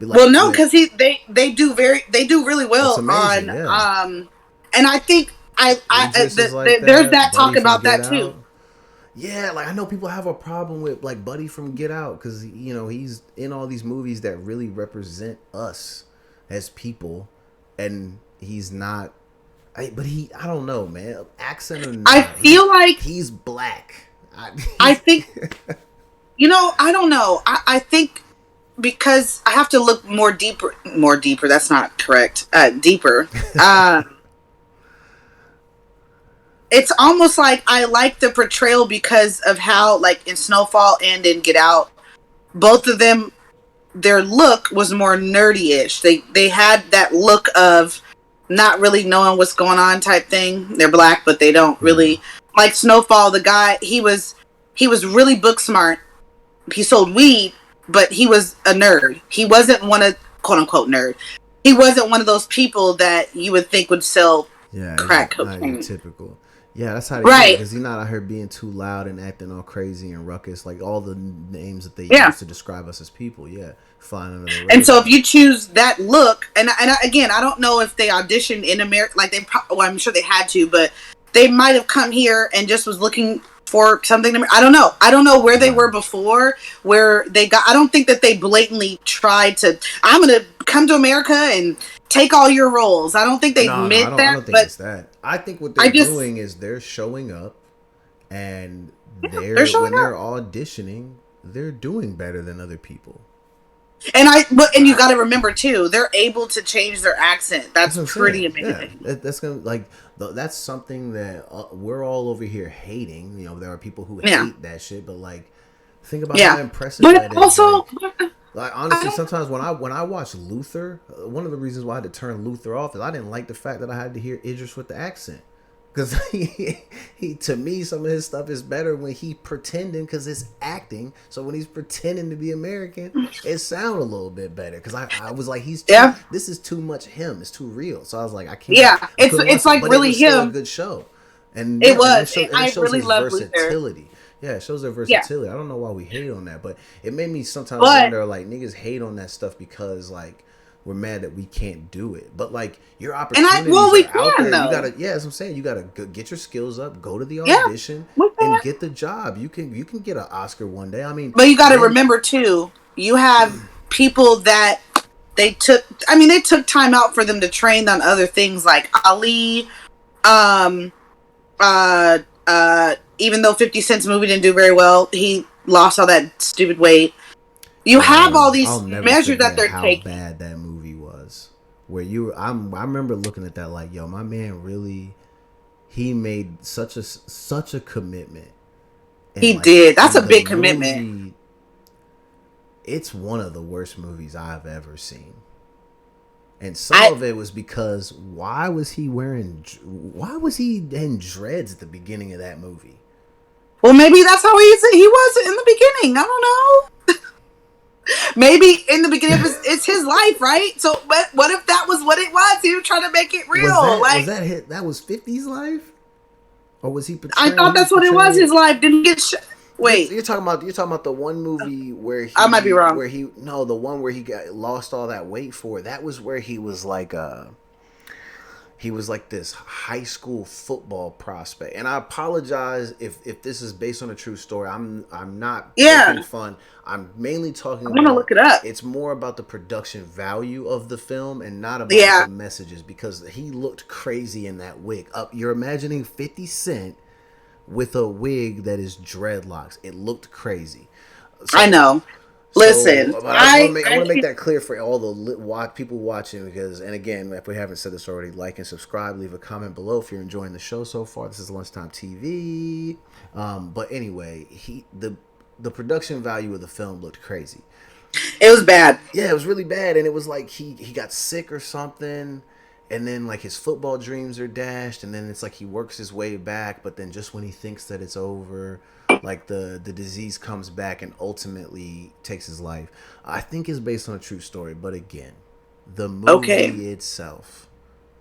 Like, well, no, because they do really well on yeah. And I think there's that talk about that too. Out. Yeah, like I know people have a problem with like Buddy from Get Out because he's in all these movies that really represent us as people, and he's not. I don't know, man. Accent or not, I feel like he's black. I think I don't know. I think because I have to look more deeper. That's not correct. Deeper. It's almost like I like the portrayal because of how, like in Snowfall and in Get Out, both of them, their look was more nerdy-ish. They had that look of not really knowing what's going on type thing. They're black, but they don't really like Snowfall. The guy, he was really book smart. He sold weed, but he was a nerd. He wasn't one of quote unquote nerd. He wasn't one of those people that you would think would sell crack cocaine. Typical. Yeah, that's how they do, because he's not out here being too loud and acting all crazy and ruckus, like all the names that they use to describe us as people. Yeah, flying under the radar. And so if you choose that look, and again, I don't know if they auditioned in America, like I'm sure they had to, but they might have come here and just was looking for something. I don't know. I don't know where they were before, where they got. I don't think that they blatantly tried to. I'm gonna come to America and take all your roles. I don't think they meant that. I don't think it's that. I think what they're doing is they're showing up, and when they're auditioning, they're doing better than other people. And you got to remember too, they're able to change their accent. That's pretty amazing. Yeah, that's gonna that's something that we're all over here hating. There are people who hate that shit, but like, think about how impressive that is. Also, like honestly, sometimes when I watch Luther, one of the reasons why I had to turn Luther off is I didn't like the fact that I had to hear Idris with the accent. Because he to me, some of his stuff is better when he pretending, because it's acting. So when he's pretending to be American, it sounds a little bit better. Because I was like, this is too much him. It's too real. So I was like, I can't. Yeah, it's like really him. Still a good show, and it was. I really love versatility. Luther. Yeah, it shows their versatility. I don't know why we hate on that, but it made me sometimes wonder, like, niggas hate on that stuff because, like, we're mad that we can't do it. But, like, your opportunities are out there. Though. You gotta, as I'm saying, you gotta get your skills up, go to the audition, and get the job. You can get an Oscar one day. I mean, but you gotta remember too, you have people that they took time out for them to train on other things, like Ali, even though 50 Cent's movie didn't do very well, he lost all that stupid weight. You have all these measures that they're taking. How bad that movie was. Where I remember looking at that like, yo, my man really, he made such a commitment. And he did. That's a big commitment. It's one of the worst movies I've ever seen. And some of it was because why was he in dreads at the beginning of that movie? Well, maybe that's how he was in the beginning. I don't know. Maybe in the beginning it's his life, right? So, but what if that was what it was? He was trying to make it real. That was 50's life, or was he? I thought that's what it was. His life didn't get. Wait, you're talking about the one movie where I might be wrong. The one where he lost all that weight for. That was where he was like this high school football prospect. And I apologize if this is based on a true story. I'm not poking fun. I'm mainly talking about. I'm gonna look it up. It's more about the production value of the film and not about the messages, because he looked crazy in that wig. You're imagining 50 Cent with a wig that is dreadlocks. It looked crazy. I So know. Listen, but I want to make that clear for all the people watching because, and again, if we haven't said this already, like and subscribe, leave a comment below if you're enjoying the show so far. This is Lunchtime TV. But anyway, the production value of the film looked crazy. it was bad. Yeah, it was really bad, and it was like he got sick or something, and then like his football dreams are dashed, and then it's like he works his way back, but then just when he thinks that it's over, like the disease comes back and ultimately takes his life. I think it's based on a true story, but again, the movie itself,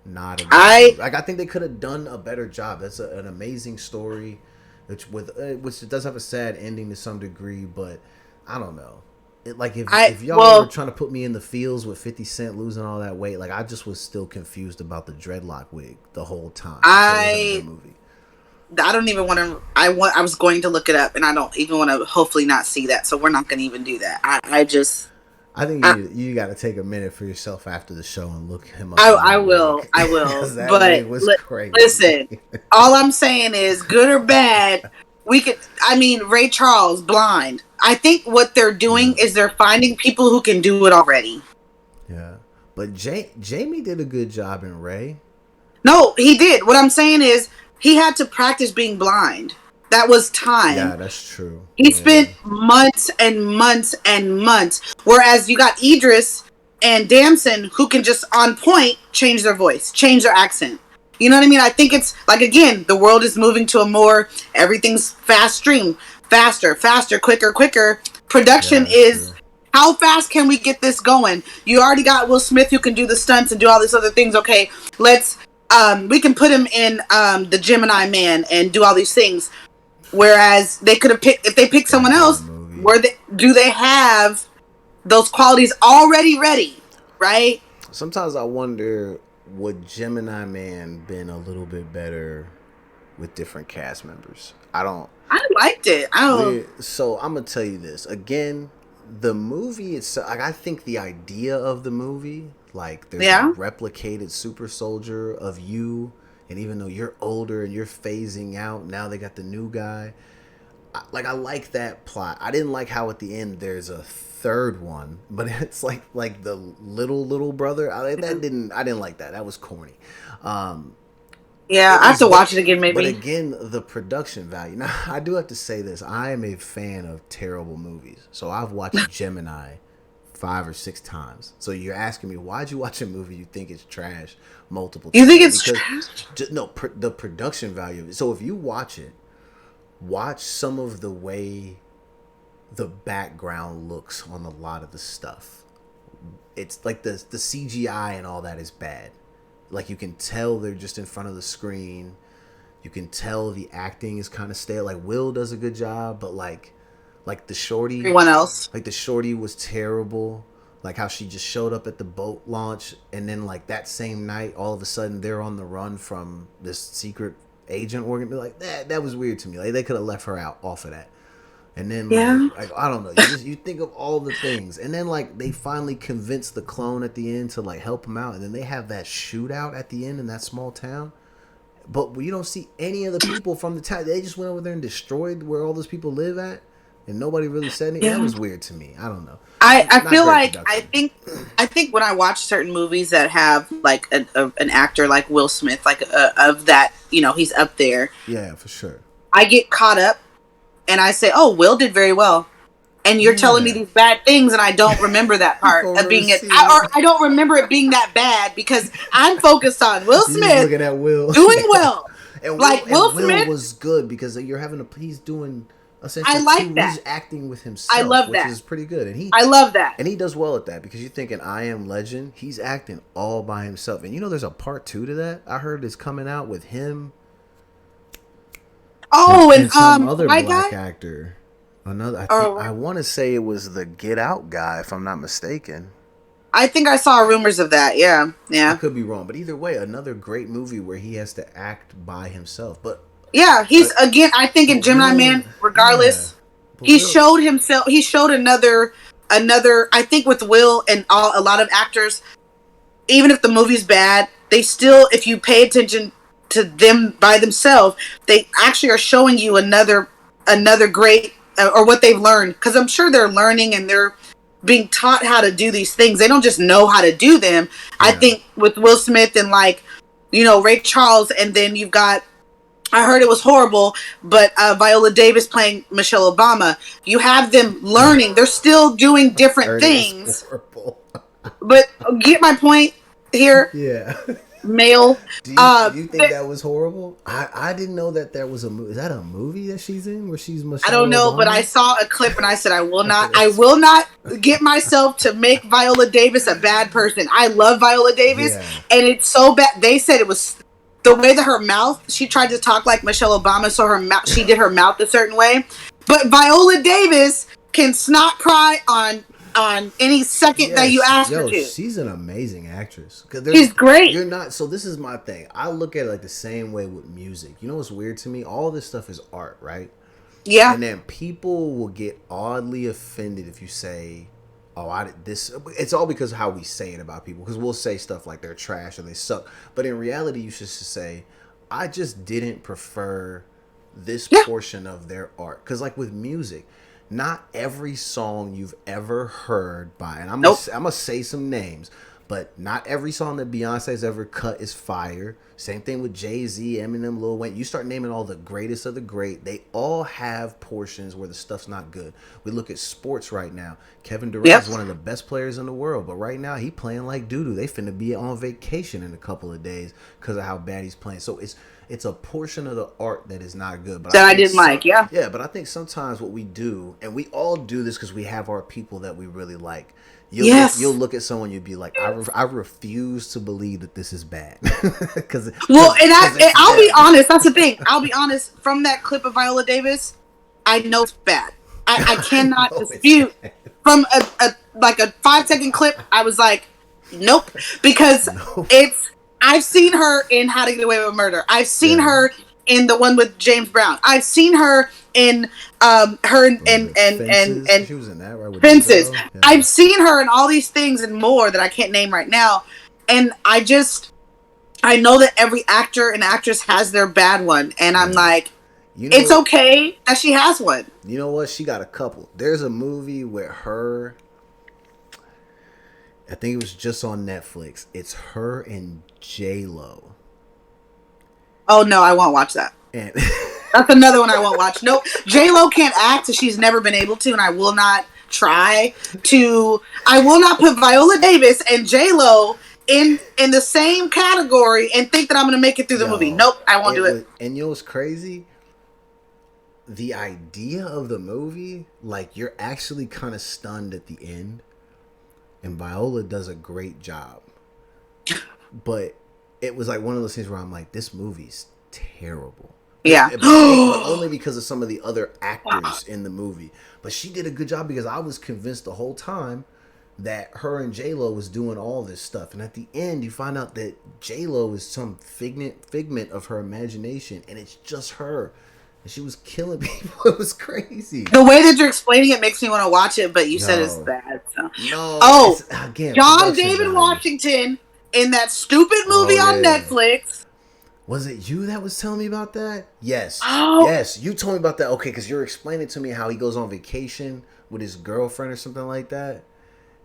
not a good movie. Like I think they could have done a better job. That's an amazing story, which does have a sad ending to some degree, but I don't know. Like if y'all were trying to put me in the fields with 50 Cent losing all that weight, like I just was still confused about the dreadlock wig the whole time. I don't even want to. I was going to look it up, and I don't even want to. Hopefully, not see that. So we're not going to even do that. I think you got to take a minute for yourself after the show and look him up. I will. That but was crazy. Listen, all I'm saying is, good or bad, we could. I mean, Ray Charles, blind. I think what they're doing is they're finding people who can do it already. Yeah, but Jamie did a good job in Ray. No, he did. What I'm saying is he had to practice being blind. That was time. Yeah, that's true. He spent months and months and months. Whereas you got Idris and Damson who can just on point change their voice, change their accent. You know what I mean? I think it's like, again, the world is moving to a more everything's fast stream. Faster, quicker. Production is true. How fast can we get this going? You already got Will Smith who can do the stunts and do all these other things. Okay, we can put him in the Gemini Man and do all these things. Whereas they could have picked, if they picked someone else, do they have those qualities already ready? Right? Sometimes I wonder, would Gemini Man been a little bit better with different cast members? I liked it. So I'm gonna tell you this again. The movie itself, like, I think the idea of the movie, like there's a replicated super soldier of you, and even though you're older and you're phasing out, now they got the new guy. I like that plot. I didn't like how at the end there's a third one, but it's like the little brother. I didn't like that. That was corny. Yeah, I have to watch it again, maybe. But again, the production value. Now, I do have to say this. I am a fan of terrible movies. So I've watched Gemini 5 or 6 times. So you're asking me, why'd you watch a movie you think it's trash multiple times? You think it's trash? No, the production value of it. So if you watch it, watch some of the way the background looks on a lot of the stuff. It's like the CGI and all that is bad. Like, you can tell they're just in front of the screen. You can tell the acting is kind of stale. Like, Will does a good job, but like the shorty, everyone else, like the shorty was terrible. Like how she just showed up at the boat launch, and then like that same night, all of a sudden they're on the run from this secret agent organ. Like that was weird to me. Like they could have left her out off of that. And then, like I don't know, you think of all the things. And then, like, they finally convince the clone at the end to, like, help him out. And then they have that shootout at the end in that small town. But you don't see any of the people from the town. They just went over there and destroyed where all those people live at. And nobody really said anything. That was weird to me. I don't know. I feel like, I think when I watch certain movies that have, like, an actor like Will Smith, like, of that, he's up there. Yeah, for sure. I get caught up. And I say, "Oh, Will did very well," and you're telling me these bad things, and I don't remember that part of being it, or I don't remember it being that bad because I'm focused on Will Smith looking at Will doing well. And Will Smith was good because you're having he's doing essentially I like that. He's acting with himself. I love that. Which is pretty good, and I love that, and he does well at that because you're thinking I Am Legend. He's acting all by himself, and there's a part 2 to that. I heard it's coming out with him. Oh, and some other black guy? actor. I want to say it was the Get Out guy, if I'm not mistaken. I think I saw rumors of that. Yeah. I could be wrong, but either way, another great movie where he has to act by himself. But yeah, again. I think in Gemini Man, regardless, he showed himself. He showed another. I think with Will and a lot of actors, even if the movie's bad, they still, if you pay attention to them by themselves, they actually are showing you another great or what they've learned, because I'm sure they're learning and they're being taught how to do these things. They don't just know how to do them. I think with Will Smith and like, you know, Ray Charles, and then you've got, I heard it was horrible, but Viola Davis playing Michelle Obama. You have them learning. They're still doing different things. But get my point here? Yeah. Male. Do you think that was horrible? I didn't know that there was a movie. Is that a movie that she's in where she's Michelle I don't know, Obama? but I saw a clip and I said I will not get myself to make Viola Davis a bad person. I love Viola Davis, and it's so bad. They said it was the way that her mouth, she tried to talk like Michelle Obama, so her mouth, she did her mouth a certain way. But Viola Davis can snot cry on any second that you ask her to. She's an amazing actress. She's great. You're not. So this is my thing. I look at it like the same way with music. You know what's weird to me? All this stuff is art, right? Yeah. And then people will get oddly offended if you say, "Oh, I did this." It's all because of how we say it about people. Because we'll say stuff like they're trash or they suck. But in reality, you should just say, "I just didn't prefer this portion of their art." Because like with music, not every song you've ever heard by, and I'm gonna say some names, but not every song that Beyonce's ever cut is fire. Same thing with Jay-Z, Eminem, Lil Wayne. You start naming all the greatest of the great, they all have portions where the stuff's not good. We look at sports right now. Kevin Durant is one of the best players in the world, but right now he playing like doo-doo. They finna be on vacation in a couple of days because of how bad he's playing. So it's a portion of the art that is not good. But I didn't like, Yeah, but I think sometimes what we do, and we all do this because we have our people that we really like. You'll look at someone, you'll be like, I refuse to believe that this is bad. I'll be honest. That's the thing. I'll be honest. From that clip of Viola Davis, I know it's bad. I cannot dispute. From a 5-second clip, I was like, nope, because I've seen her in How to Get Away with Murder. I've seen her in the one with James Brown. I've seen her in and she was in that, right? Fences. Yeah. I've seen her in all these things and more that I can't name right now. And I know that every actor and actress has their bad one, and I'm like, it's okay that she has one. You know what? She got a couple. There's a movie with her. I think it was just on Netflix. It's her and J-Lo. Oh no, I won't watch that. And that's another one I won't watch. No, J-Lo can't act, so she's never been able to, and I will not try to. I will not put Viola Davis and J-Lo in the same category and think that I'm going to make it through the movie. Nope, I won't do it. And you know what's crazy? The idea of the movie, like, you're actually kind of stunned at the end, and Viola does a great job. But it was like one of those things where I'm like, this movie's terrible. Yeah. But only because of some of the other actors in the movie. But she did a good job because I was convinced the whole time that her and J-Lo was doing all this stuff. And at the end, you find out that J-Lo is some figment of her imagination. And it's just her. And she was killing people. It was crazy. The way that you're explaining it makes me want to watch it, but you said it's bad. So. No. Again, John David Washington in that stupid movie on Netflix. Was it you that was telling me about that? Yes. Oh. Yes, you told me about that. Okay, because you're explaining to me how he goes on vacation with his girlfriend or something like that.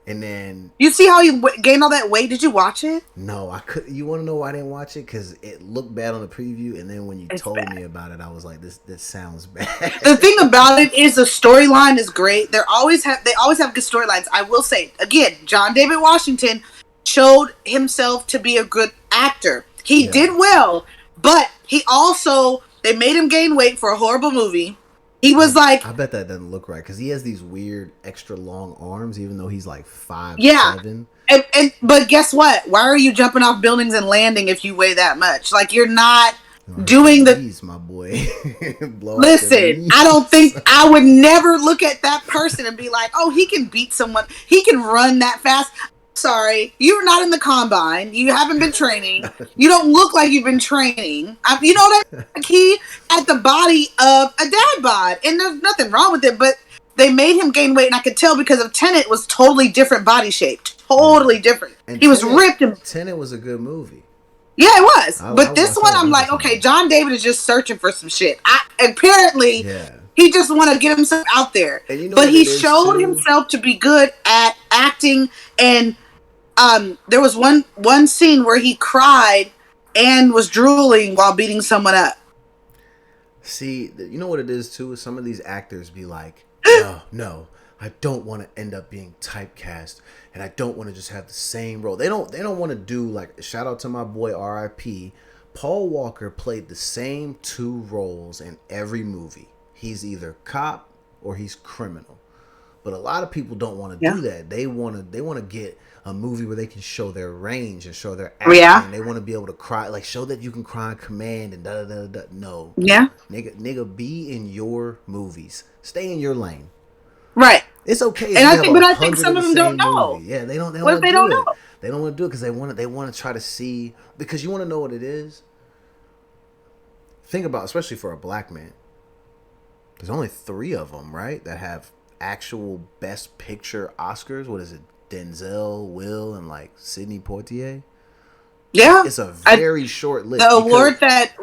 And then... You see how he gained all that weight? Did you watch it? No, I could. You want to know why I didn't watch it? Because it looked bad on the preview. And then when you told me about it, I was like, this sounds bad. The thing about it is the storyline is great. They always have good storylines. I will say, again, John David Washington showed himself to be a good actor. He did well, but he also, they made him gain weight for a horrible movie. He was like... I bet that doesn't look right, because he has these weird extra long arms, even though he's like 5'7". But guess what? Why are you jumping off buildings and landing if you weigh that much? Like, you're not doing the... Knees, my boy. Listen, I don't think... I would never look at that person and be like, oh, he can beat someone. He can run that fast. Sorry, you're not in the combine. You haven't been training. You don't look like you've been training. You know what? Like, he had the body of a dad bod, and there's nothing wrong with it. But they made him gain weight, and I could tell because of Tenet was totally different body shape, totally different. And he was ripped. Tenet was a good movie. Yeah, it was. But this one, I'm like, okay, John David is just searching for some shit. Apparently, He just want to get himself out there. And you know but what he it is showed too? himself to be good at acting. And there was one scene where he cried and was drooling while beating someone up. See, you know what it is too? Some of these actors be like, no, I don't want to end up being typecast, and I don't want to just have the same role. They don't want to do, like, shout out to my boy R.I.P. Paul Walker played the same 2 roles in every movie. He's either cop or he's criminal. But a lot of people don't want to do that. They want to get a movie where they can show their range and show their acting. Yeah. They want to be able to cry, like, show that you can cry in command and da da da. No. Yeah. Nigga, be in your movies. Stay in your lane. Right. It's okay. And I think some of them don't know. Movie. Yeah, they don't. What if they don't know? They don't want to do it because they want to try to see, because you want to know what it is. Think about, especially for a black man. There's only 3 of them, right? That have actual Best Picture Oscars. What is it? Denzel, Will, and like Sidney Poitier. Yeah, it's a very short list. The award that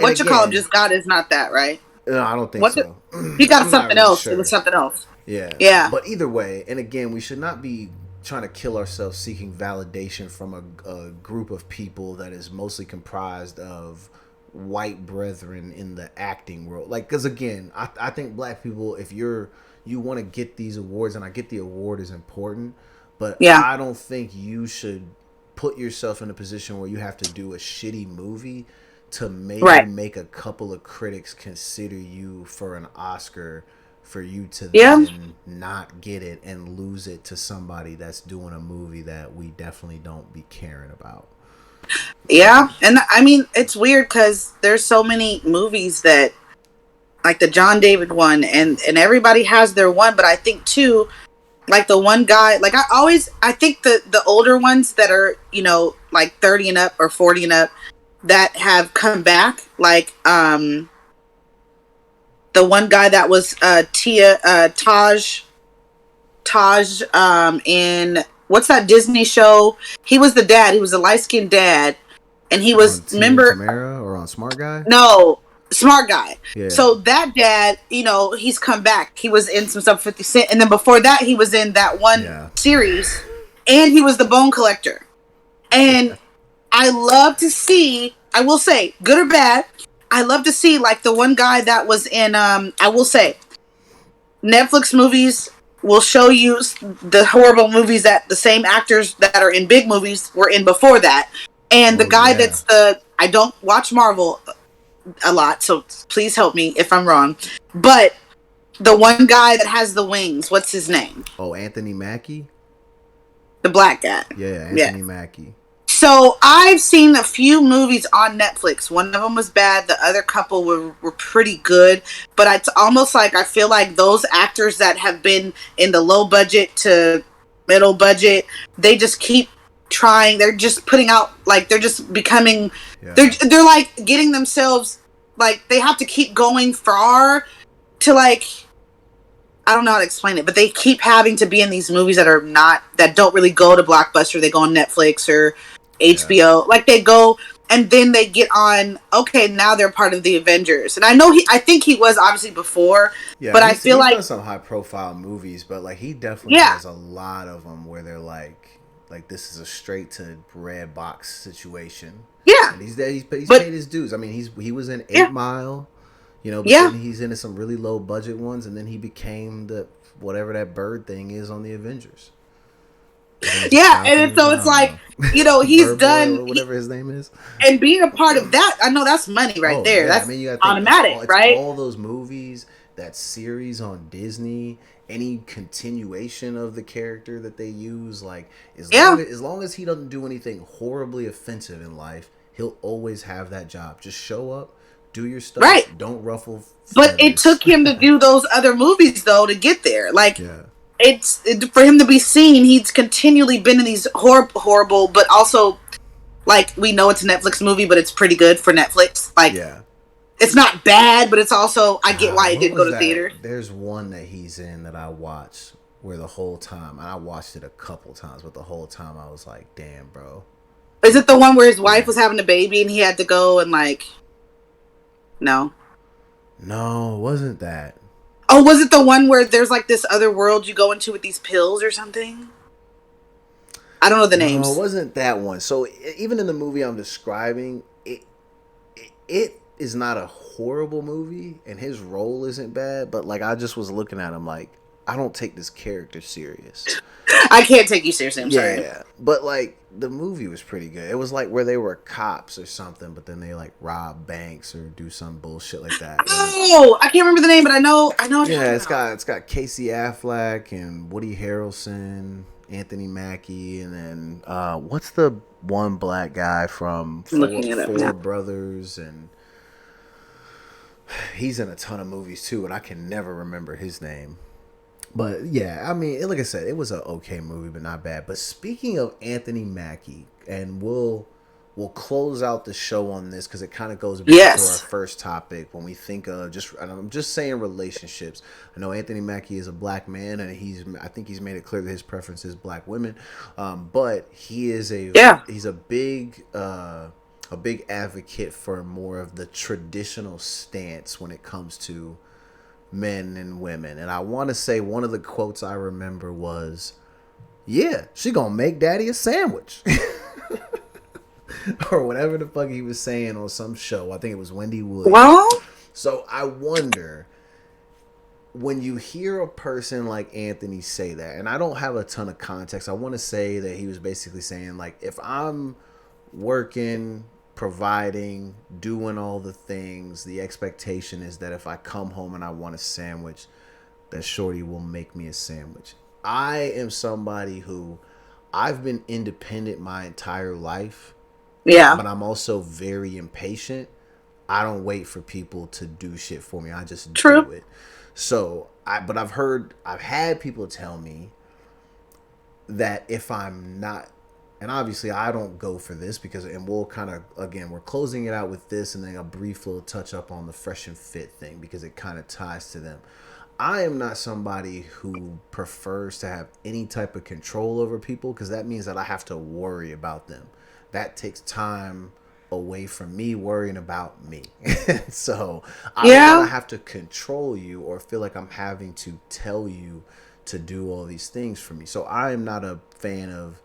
just got is not that, right? No, I don't think so. He got something else. Sure. It was something else. Yeah. But either way, and again, we should not be trying to kill ourselves seeking validation from a group of people that is mostly comprised of white brethren in the acting world. Like, because again, I think black people, if you want to get these awards, and I get the award is important, but I don't think you should put yourself in a position where you have to do a shitty movie to maybe make a couple of critics consider you for an Oscar, for you to then not get it and lose it to somebody that's doing a movie that we definitely don't be caring about. Yeah, and I mean, it's weird because there's so many movies that, like the John David one, and everybody has their one, but I think too, like the one guy, like I think the older ones that are, like 30 and up or 40 and up that have come back, like the one guy that was Taj in what's that Disney show? He was the dad. He was a light-skinned dad, and he was Tamara or on Smart Guy? No, Smart Guy. Yeah. So that dad, he's come back. He was in some stuff 50 Cent, and then before that, he was in that one series, and he was the Bone Collector. And I love to see, I will say, good or bad, I love to see like the one guy that was in, I will say, Netflix movies will show you the horrible movies that the same actors that are in big movies were in before that. And the guy that's I don't watch Marvel a lot, so please help me if I'm wrong. But the one guy that has the wings, what's his name? Oh, Anthony Mackie? The black guy. Yeah, Anthony Mackie. So I've seen a few movies on Netflix. One of them was bad. The other couple were pretty good. But it's almost like I feel like those actors that have been in the low budget to middle budget, they just keep trying. They're just putting out, like, they're just becoming, they're like getting themselves, like, they have to keep going far to, like, I don't know how to explain it, but they keep having to be in these movies that don't really go to Blockbuster. They go on Netflix or HBO. Like, they go and then they get on, okay, now they're part of the Avengers. And I think he was obviously before, but I feel like he's done some high profile movies, but like he definitely has a lot of them where they're like this is a straight to red box situation. Yeah. And he's paid his dues. I mean, he was in 8 Mile. But then he's into some really low budget ones, and then he became the whatever that bird thing is on the Avengers. Yeah, and so it's like, he's done or whatever his name is, and being a part of that, I know that's money right there. Yeah. That's automatic, right? All those movies, that series on Disney, any continuation of the character that they use, like as long as he doesn't do anything horribly offensive in life, he'll always have that job. Just show up. Do your stuff. Right. Don't ruffle feathers. But it took him to do those other movies, though, to get there. Like, for him to be seen, he's continually been in these horrible, but also, like, we know it's a Netflix movie, but it's pretty good for Netflix. Like, it's not bad, but it's also, I get why it didn't go to theater. There's one that he's in that I watched where the whole time, and I watched it a couple times, but the whole time I was like, damn, bro. Is it the one where his wife was having a baby and he had to go and, like... No, it wasn't that. Oh, was it the one where there's like this other world you go into with these pills or something? I don't know the No, it names. wasn't that one. So even in the movie I'm describing, it is not a horrible movie, and his role isn't bad. But like, I just was looking at him like, I don't take this character serious. I can't take you seriously. I'm sorry. Yeah, but like the movie was pretty good. It was like where they were cops or something, but then they like rob banks or do some bullshit like that. And Oh, I can't remember the name, but I know. I know what you're yeah, talking about. it's got Casey Affleck and Woody Harrelson, Anthony Mackie, and then what's the one black guy from I'm looking it up Four now. Brothers, and he's in a ton of movies too, and I can never remember his name. But yeah, I mean, like I said, it was an okay movie, but not bad. But speaking of Anthony Mackie, and we'll close out the show on this because it kind of goes back to our Yes. first topic when we think of just. And I'm just saying relationships. I know Anthony Mackie is a black man, and I think he's made it clear that his preference is black women. But he is Yeah. he's a big advocate for more of the traditional stance when it comes to men and women. And I want to say one of the quotes I remember was, "Yeah, she gonna make daddy a sandwich," or whatever the fuck he was saying on some show. I think it was Wendy Williams. Well, So I wonder, when you hear a person like Anthony say that, and I don't have a ton of context, I want to say that he was basically saying, like, if I'm working, providing, doing all the things, the expectation is that if I come home and I want a sandwich, that shorty will make me a sandwich. I am somebody who, I've been independent my entire life, yeah. but I'm also very impatient. I don't wait for people to do shit for me. I just True. do it. So but I've had people tell me that if I'm not, and obviously I don't go for this because, and we'll kind of, again, we're closing it out with this and then a brief little touch up on the fresh and fit thing because it kind of ties to them. I am not somebody who prefers to have any type of control over people because that means that I have to worry about them. That takes time away from me worrying about me. So I don't want Yeah. to have to control you or feel like I'm having to tell you to do all these things for me. So I am not a fan of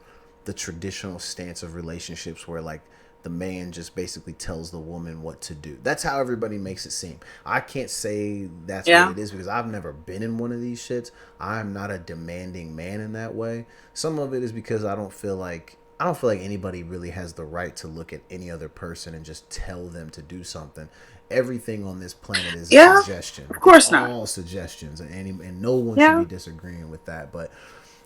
the traditional stance of relationships where like the man just basically tells the woman what to do. That's how everybody makes it seem. I can't say that's what Yeah. it is because I've never been in one of these shits. I'm not a demanding man in that way. Some of it is because I don't feel like anybody really has the right to look at any other person and just tell them to do something. Everything on this planet is a Yeah. suggestion. Of It's course not. all suggestions, and no one should Yeah. be disagreeing with that. But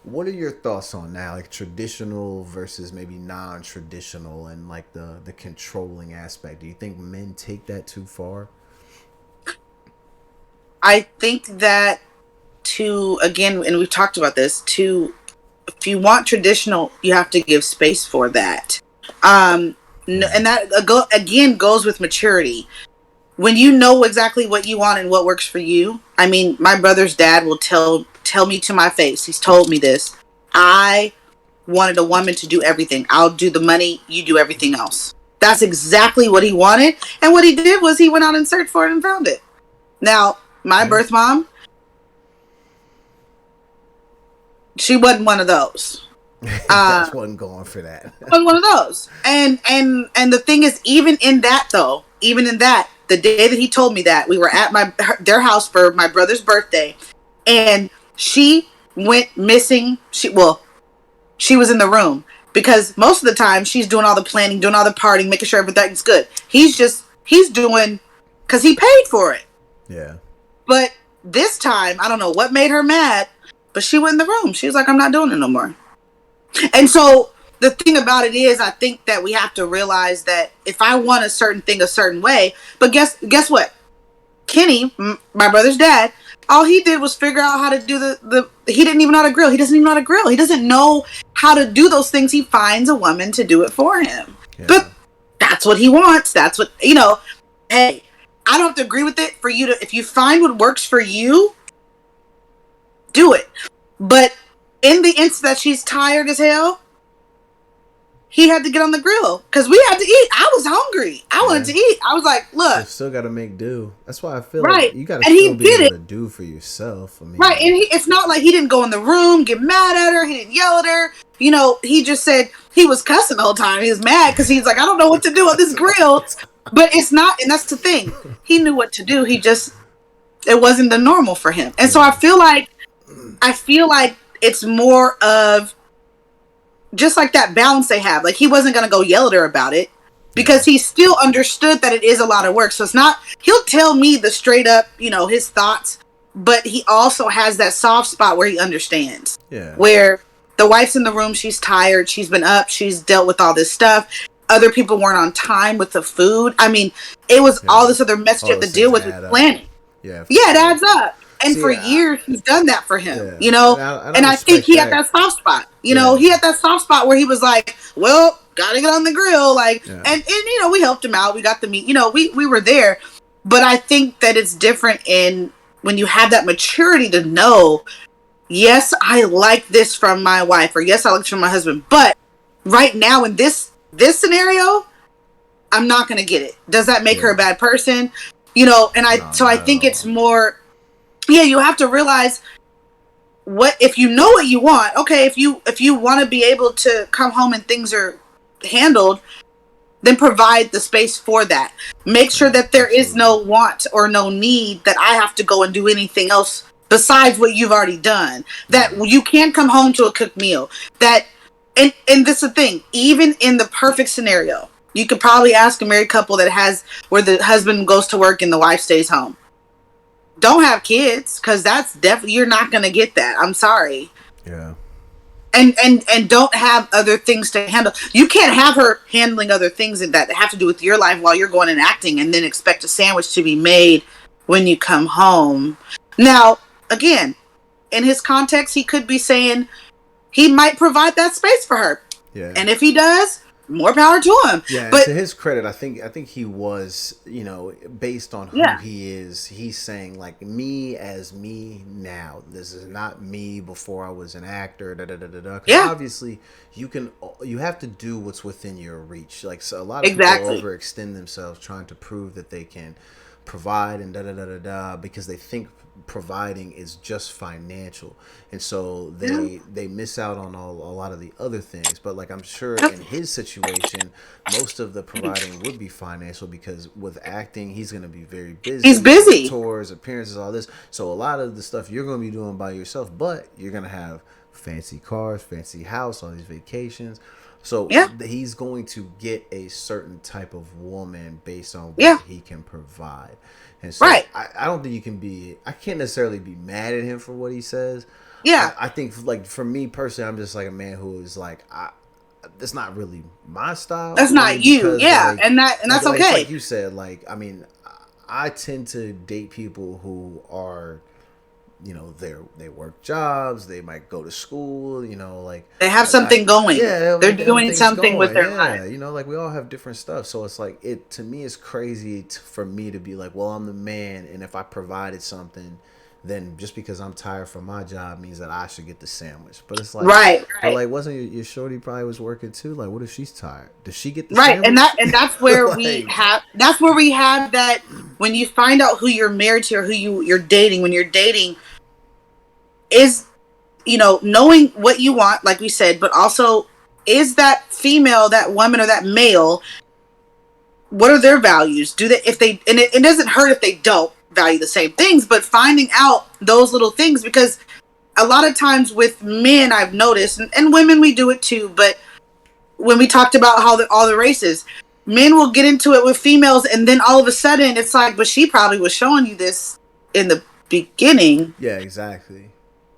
what are your thoughts on that, like traditional versus maybe non-traditional, and like the controlling aspect? Do you think men take that too far? I think that to, again, and we've talked about this, to, if you want traditional, you have to give space for that. Um, and that again goes with maturity. When you know exactly what you want and what works for you. I mean, my brother's dad will tell me to my face. He's told me this. I wanted a woman to do everything. I'll do the money, you do everything else. That's exactly what he wanted. And what he did was he went out and searched for it and found it. Now, my Yeah. birth mom, she wasn't one of those. That's wasn't going for that. Was one of those. And the thing is, even in that though, even in that, the day that he told me that, we were at their house for my brother's birthday, and she went missing. She was in the room because most of the time she's doing all the planning, doing all the partying, making sure everything's good. He's doing because he paid for it. Yeah. But this time, I don't know what made her mad, but she went in the room. She was like, "I'm not doing it no more." And so the thing about it is, I think that we have to realize that if I want a certain thing a certain way, but guess what? Kenny, my brother's dad, all he did was figure out how to do he didn't even know how to grill. He doesn't even know how to grill. He doesn't know how to do those things. He finds a woman to do it for him. Yeah. But that's what he wants. That's what, hey, I don't have to agree with it for you to, if you find what works for you, do it. But in the instance that she's tired as hell, he had to get on the grill because we had to eat. I was hungry. I wanted to eat. I was like, You look, still got to make do. That's why I feel like right. you got to And still he be did able it. to do for yourself. I mean, Right. And it's not like he didn't go in the room, get mad at her. He didn't yell at her. You know, he just said he was cussing the whole time. He was mad because he's like, I don't know what to do on this grill. But it's not. And that's the thing. He knew what to do. He just, it wasn't the normal for him. And so I feel like it's more of just like that balance they have. Like he wasn't going to go yell at her about it because he still understood that it is a lot of work. So it's not, he'll tell me the straight up, you know, his thoughts, but he also has that soft spot where he understands. Yeah. Where the wife's in the room, she's tired, she's been up, she's dealt with all this stuff. Other people weren't on time with the food. I mean, it was all this other mess you have to deal with planning. Yeah, it adds up. And for years, he's done that for him, you know? And I think he had that soft spot. You know, he had that soft spot where he was like, well, gotta get on the grill. Like, and you know, we helped him out. We got the meat. You know, we were there. But I think that it's different in when you have that maturity to know, yes, I like this from my wife, or yes, I like this from my husband. But right now in this scenario, I'm not going to get it. Does that make her a bad person? You know, and I think it's more, you have to realize what, if you know what you want, okay, if you want to be able to come home and things are handled, then provide the space for that. Make sure that there is no want or no need that I have to go and do anything else besides what you've already done. That you can come home to a cooked meal. That, and this is the thing, even in the perfect scenario, you could probably ask a married couple that has, where the husband goes to work and the wife stays home. Don't have kids, because that's definitely, you're not going to get that. I'm sorry. Yeah. And don't have other things to handle. You can't have her handling other things that have to do with your life while you're going and acting, and then expect a sandwich to be made when you come home. Now, again, in his context, he could be saying he might provide that space for her. Yeah. And if he does, more power to him. Yeah, but to his credit, I think he was, you know, based on who he is, he's saying like, me as me now. This is not me before I was an actor. Obviously, you have to do what's within your reach. Like, so a lot of people overextend themselves trying to prove that they can provide and because they think providing is just financial, and so they miss out on a lot of the other things. But like, I'm sure in his situation, most of the providing would be financial, because with acting, he's going to be very busy. He's busy. Tours, appearances, all this. So a lot of the stuff you're going to be doing by yourself, but you're going to have fancy cars, fancy house, all these vacations. So he's going to get a certain type of woman based on what he can provide. And so I don't think you can be, I can't necessarily be mad at him for what he says. Yeah. I think, like, for me personally, I'm just like a man who is like, that's not really my style. That's not you. Yeah. Like, and that's okay. Like you said, like, I mean, I tend to date people who are, you know, they work jobs, they might go to school, you know, like they have something going. Yeah, they're doing something with their life. You know, like, we all have different stuff. So it's like, to me, it's crazy for me to be like, well, I'm the man, and if I provided something, then just because I'm tired from my job means that I should get the sandwich. But it's like, right. But like, wasn't your shorty probably was working too? Like, what if she's tired? Does she get the sandwich? And that's where like, we have that, when you find out who you're married to or who you're dating, when you're dating, is, you know, knowing what you want, like we said, but also, is that female, that woman, or that male, what are their values? Do they, if they, and it doesn't hurt if they don't value the same things, but finding out those little things, because a lot of times with men, I've noticed, and women, we do it too, but when we talked about how all the races, men will get into it with females, and then all of a sudden it's like, but she probably was showing you this in the beginning. Yeah, exactly.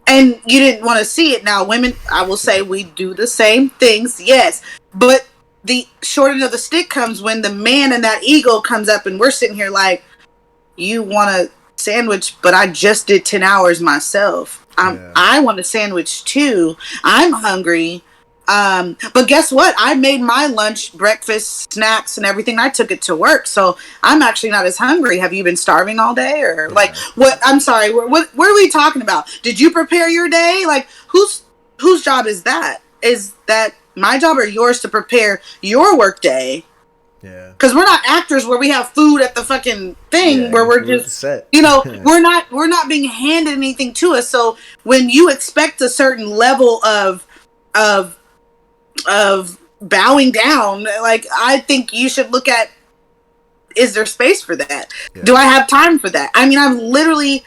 And you didn't want to see it. Now, women, I will say, we do the same things, yes. But the short end of the stick comes when the man and that ego comes up, and we're sitting here like, you want a sandwich, but I just did 10 hours myself. I want a sandwich too. I'm hungry. But guess what? I made my lunch, breakfast, snacks, and everything. I took it to work, so I'm actually not as hungry. Have you been starving all day, or like what? I'm sorry. What are we talking about? Did you prepare your day? Like whose job is that? Is that my job or yours to prepare your work day. Yeah. Because we're not actors where we have food at the fucking thing where we're food at the just, set. we're not being handed anything to us. So when you expect a certain level of bowing down, like, I think you should look at, is there space for that? Yeah. Do I have time for that? I mean, I've literally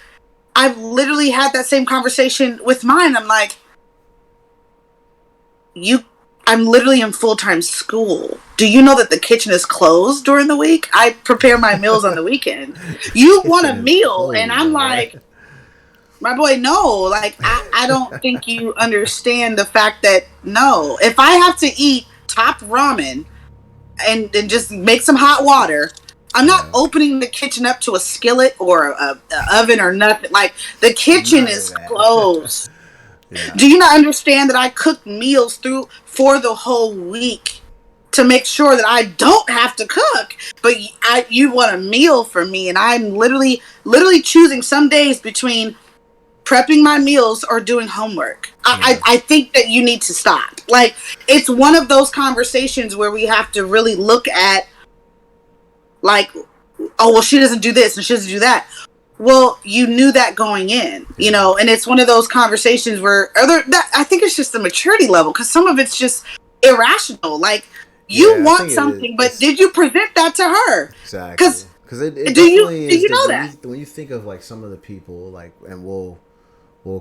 had that same conversation with mine. I'm like, I'm literally in full-time school. Do you know that the kitchen is closed during the week? I prepare my meals on the weekend. You want a meal, and I'm like, my boy, no. Like, I don't think you understand the fact that, no. If I have to eat top ramen and just make some hot water, I'm not opening the kitchen up to a skillet or a oven or nothing. Like, the kitchen is closed. Yeah. Do you not understand that I cook meals for the whole week to make sure that I don't have to cook? But you want a meal from me, and I'm literally choosing some days between prepping my meals or doing homework. I think that you need to stop. Like, it's one of those conversations where we have to really look at, like, oh, well, she doesn't do this and she doesn't do that. Well, you knew that going in, and it's one of those conversations where I think it's just the maturity level, because some of it's just irrational. Like, you want something, but did you present that to her? Exactly. Because it definitely is. Do you know that? When you think of, like, some of the people, like, and we'll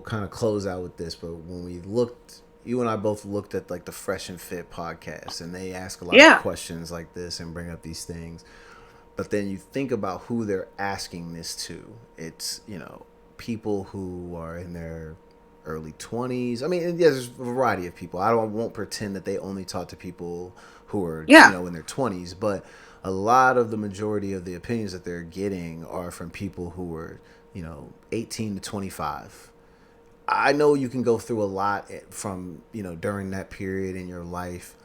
kind of close out with this, but when we looked, you and I both looked at, like, the Fresh and Fit podcast, and they ask a lot of questions like this and bring up these things. But then you think about who they're asking this to. It's, people who are in their early 20s. I mean, there's a variety of people. I won't pretend that they only talk to people who are, in their 20s. But a lot of the majority of the opinions that they're getting are from people who are, 18 to 25. I know you can go through a lot from, during that period in your life.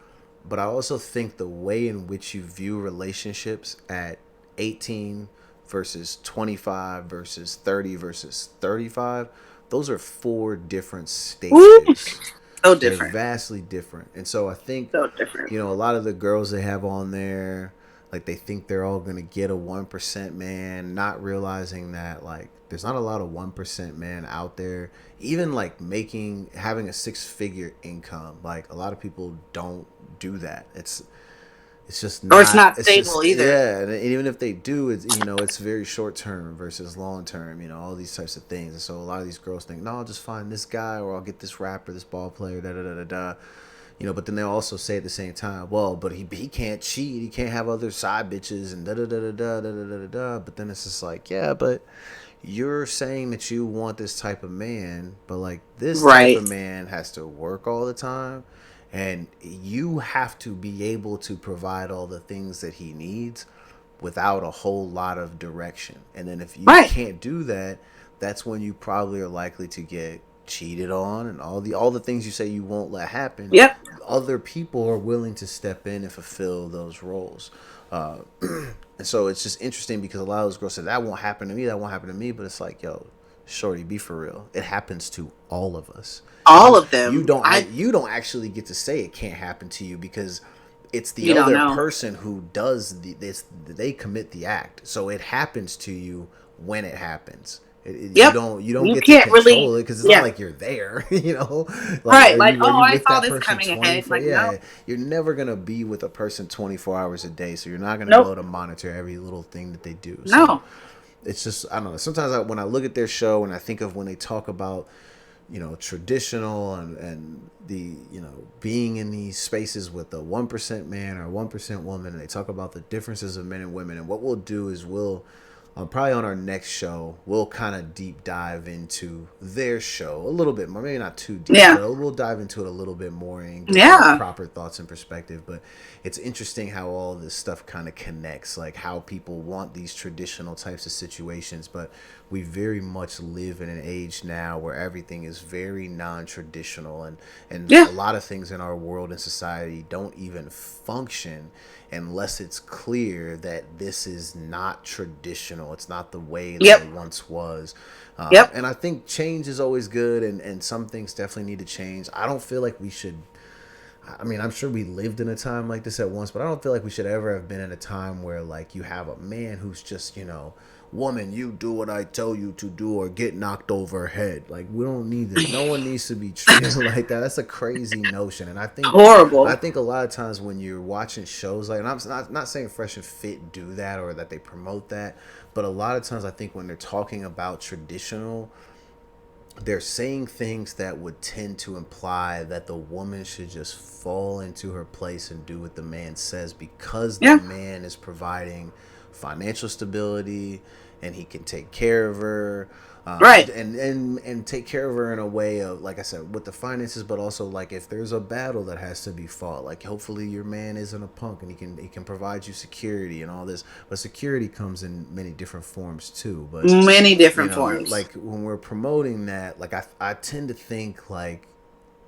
But I also think the way in which you view relationships at 18 versus 25 versus 30 versus 35, those are 4 different stages. So different. They're vastly different. And so I think, so different. A lot of the girls they have on there, like, they think they're all going to get a 1% man, not realizing that, like, there's not a lot of 1% man out there. Even, like, having a 6-figure income, like, a lot of people don't do that. It's just not, or it's not stable either. Yeah, and even if they do, it's it's very short term versus long term. All these types of things. And so a lot of these girls think, no, I'll just find this guy, or I'll get this rapper, this ball player, da da da da da. But then they also say at the same time, well, but he can't cheat, he can't have other side bitches, and da da da da da da da da da. But then it's just like, yeah, but you're saying that you want this type of man, but, like, this type of man has to work all the time, and you have to be able to provide all the things that he needs without a whole lot of direction. And then if you can't do that, that's when you probably are likely to get cheated on, and all the things you say you won't let happen. Yep. Other people are willing to step in and fulfill those roles. And so it's just interesting, because a lot of those girls say, that won't happen to me, but it's like, yo, shorty, be for real. It happens to all of us. All of them. You don't actually get to say it can't happen to you, because it's the other person who does this. They commit the act, so it happens to you when it happens. You don't get to control it, because it's not like you're there. Right? Like, I saw this coming ahead. Like, no. You're never gonna be with a person 24 hours a day, so you're not gonna be able to monitor every little thing that they do. So no. It's just, I don't know. Sometimes when I look at their show and I think of when they talk about, traditional and the, being in these spaces with a 1% man or 1% woman, and they talk about the differences of men and women. And what we'll do is probably on our next show, we'll kind of deep dive into their show a little bit more. Maybe not too deep, but we'll dive into it a little bit more and get proper thoughts and perspective. But it's interesting how all this stuff kind of connects, like how people want these traditional types of situations, but we very much live in an age now where everything is very non-traditional, and a lot of things in our world and society don't even function unless it's clear that this is not traditional. It's not the way that it once was. And I think change is always good, and some things definitely need to change. I don't feel like we should, I mean, I'm sure we lived in a time like this at once, but I don't feel like we should ever have been in a time where like you have a man who's just, woman, you do what I tell you to do or get knocked over head. Like we don't need this. No one needs to be treated like that. That's a crazy notion. And I Horrible. think a lot of times when you're watching shows like, and I'm not saying Fresh and Fit do that or that they promote that, but a lot of times I think when they're talking about traditional, they're saying things that would tend to imply that the woman should just fall into her place and do what the man says because the Yeah. man is providing financial stability and he can take care of her, Right. and take care of her in a way of, like I said, with the finances, but also like if there's a battle that has to be fought, like hopefully your man isn't a punk and he can provide you security and all this. But security comes in many different forms too. But Many different forms. like when we're promoting that, like I tend to think like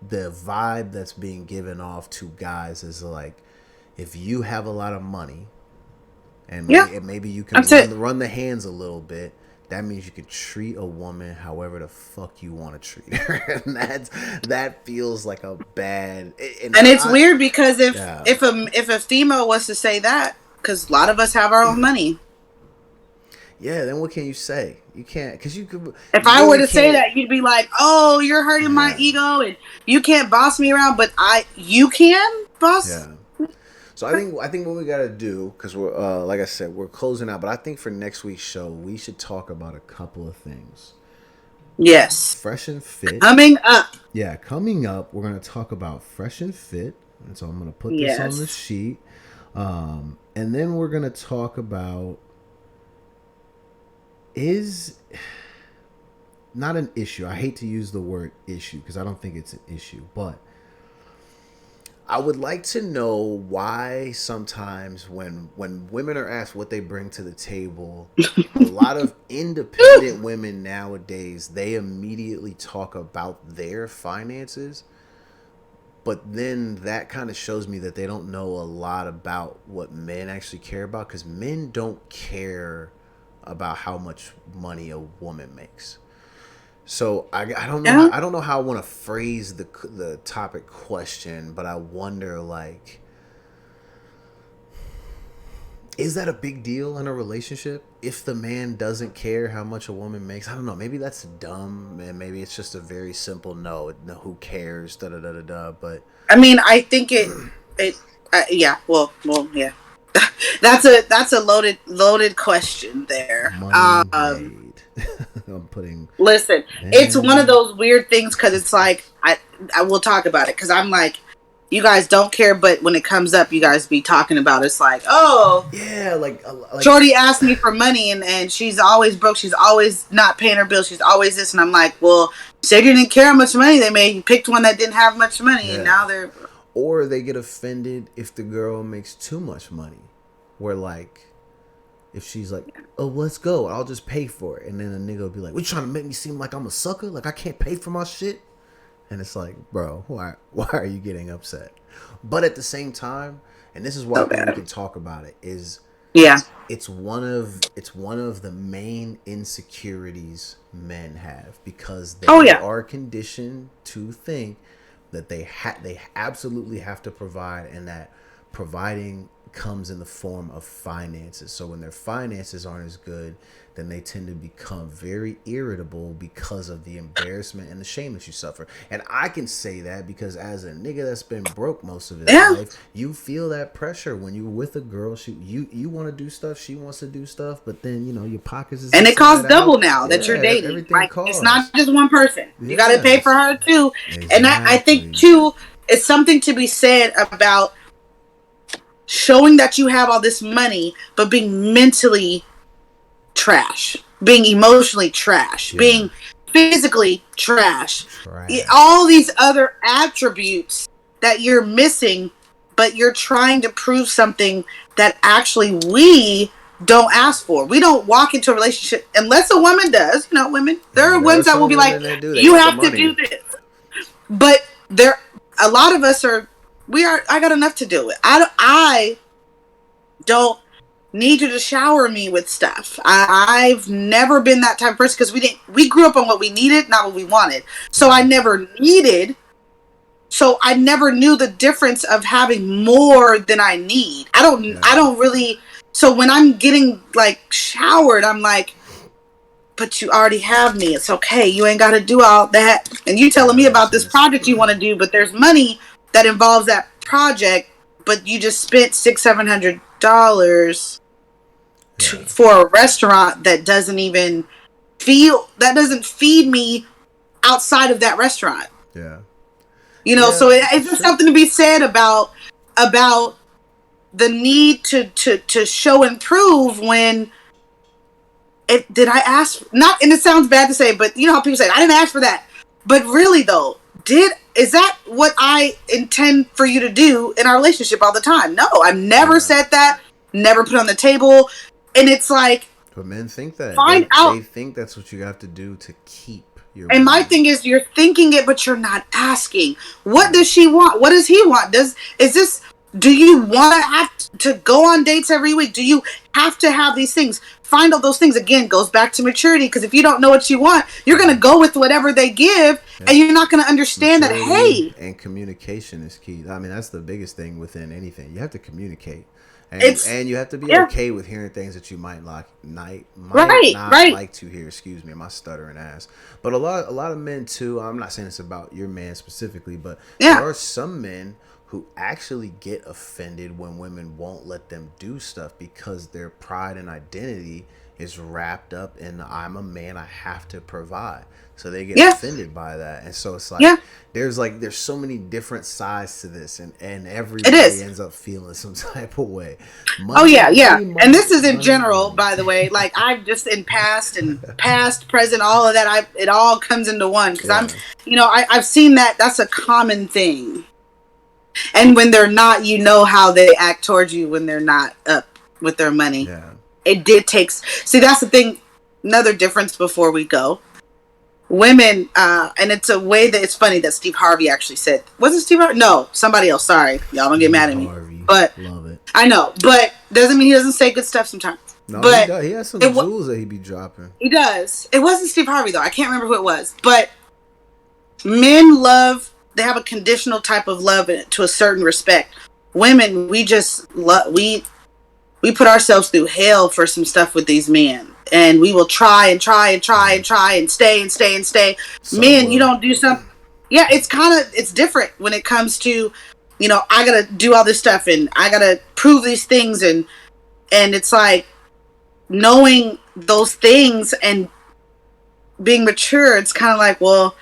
the vibe that's being given off to guys is like if you have a lot of money and Yeah. maybe you can That's it. run the hands a little bit. That means you can treat a woman however the fuck you want to treat her, and that feels like a bad. And it's weird because Yeah. if a female was to say that, because a lot of us have our own money. Yeah, then what can you say? You can't, because you could. If You I were really to say can't- that, you'd be like, "Oh, you're hurting my Yeah. ego, and you can't boss me around." But you can boss. Yeah. So I think what we gotta do, because we're like I said, we're closing out, but I think for next week's show we should talk about a couple of things. Yes. Fresh and Fit. Coming up. Yeah, coming up, we're gonna talk about Fresh and Fit, and so I'm gonna put this on the Yes. sheet, and then we're gonna talk about is not an issue. I hate to use the word issue because I don't think it's an issue, but I would like to know why sometimes when women are asked what they bring to the table, a lot of independent women nowadays, they immediately talk about their finances, but then that kind of shows me that they don't know a lot about what men actually care about, because men don't care about how much money a woman makes. So I don't know Yeah. I don't know how I want to phrase the topic question, but I wonder like, is that a big deal in a relationship if the man doesn't care how much a woman makes? I don't know. Maybe that's dumb, and maybe it's just a very simple no. Who cares? Da da da da da. But I mean, I think yeah. Well, yeah. That's a loaded question there. money made. I'm putting. Listen, it's one of those weird things because it's like I will talk about it because I'm like, you guys don't care, but when it comes up, you guys be talking about it. It's like, oh, Yeah, like Shorty asked me for money and she's always broke. She's always not paying her bills. She's always this, and I'm like, well, you said you didn't care how much money they made. You picked one that didn't have much money, Yeah. and now they're. Or they get offended if the girl makes too much money. Where like, if she's like, oh, let's go, I'll just pay for it. And then a nigga will be like, what, you trying to make me seem like I'm a sucker? Like I can't pay for my shit? And it's like, bro, why are you getting upset? But at the same time, and this is why So we bad. can talk about it, is Yeah. it's one of the main insecurities men have, because they Oh, yeah. are conditioned to think that they absolutely have to provide, and that providing comes in the form of finances. So when their finances aren't as good, then they tend to become very irritable because of the embarrassment and the shame that you suffer. And I can say that because as a nigga that's been broke most of his Yeah. life, you feel that pressure when you're with a girl. You want to do stuff, she wants to do stuff, but then your pockets is And it costs inside out. double now that you're Yeah, dating. everything Like, costs. it's not just one person. You got to pay Yes. for her too. And I think Exactly. too, it's something to be said about showing that you have all this money, but being mentally trash, being emotionally trash, Yeah. being physically trash. Trash. All these other attributes that you're missing, but you're trying to prove something that actually we don't ask for. We don't walk into a relationship unless a woman does. Women. There are ones that will be like, you have to do this. But a lot of us are. I got enough to do with. I don't need you to shower me with stuff. I've never been that type of person because we grew up on what we needed, not what we wanted. So I never needed So I never knew the difference of having more than I need. I don't really. So when I'm getting like showered, I'm like, but you already have me. It's okay. You ain't got to do all that. And you telling me about this project you want to do, but there's money that involves that project, but you just spent $600-700 for a restaurant that doesn't feed me outside of that restaurant. Yeah. You know, so it's just something to be said about the need to show and prove when did I ask, not, and it sounds bad to say, but you know how people say, I didn't ask for that. But really though, is that what I intend for you to do in our relationship all the time? No, I've never said that, never put on the table. And it's like, but men think that. They think that's what you have to do to keep your and my thing is, you're thinking it, but you're not asking. What does she want? What does he want? Do you want to have to go on dates every week? Do you have to have these things? Find out those things. Again, goes back to maturity, because if you don't know what you want, you're going to go with whatever they give, and you're not going to understand maturity that, hey. And communication is key. I mean, that's the biggest thing within anything. You have to communicate. And you have to be okay with hearing things that you might not like to hear. Excuse me, my stuttering ass. But a lot of men too. I'm not saying it's about your man specifically, but there are some men who actually get offended when women won't let them do stuff because their pride and identity is wrapped up in, I'm a man, I have to provide. So they get offended by that. And so it's like there's so many different sides to this, and everybody ends up feeling some type of way. Money. And this is in general, by the way. Like, I've just in past, present, all of that, it all comes into one, because I've seen that. That's a common thing. And when they're not, you know how they act towards you when they're not up with their money. Yeah. It did take. See, that's the thing. Another difference before we go. Women, and it's a way that it's funny that Steve Harvey actually said. Was it Steve Harvey? No, somebody else. Sorry, y'all don't get mad at me. But love it. I know, but doesn't mean he doesn't say good stuff sometimes. No, but he has some jewels that he be dropping. He does. It wasn't Steve Harvey though. I can't remember who it was. But men love. They have a conditional type of love to a certain respect. Women, we just love. We put ourselves through hell for some stuff with these men. And we will try and stay. Men, you don't do something. Yeah, it's different when it comes to, I gotta do all this stuff and I gotta prove these things, and it's like knowing those things and being mature. It's kind of like, well,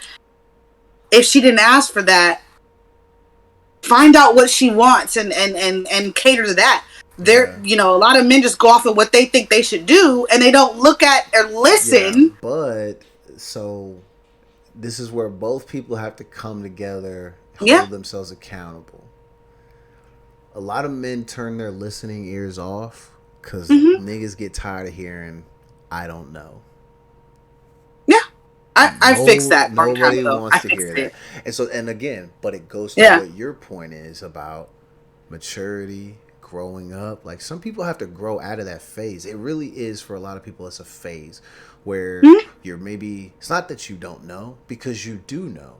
if she didn't ask for that, find out what she wants and cater to that. A lot of men just go off of what they think they should do, and they don't look at or listen. Yeah, but so this is where both people have to come together, hold themselves accountable. A lot of men turn their listening ears off because niggas get tired of hearing, I don't know. Yeah. I fixed that. Nobody wants to hear that. And so, and again, but it goes to what your point is about maturity, growing up. Like, some people have to grow out of that phase. It really is, for a lot of people, it's a phase where you're maybe, it's not that you don't know, because you do know,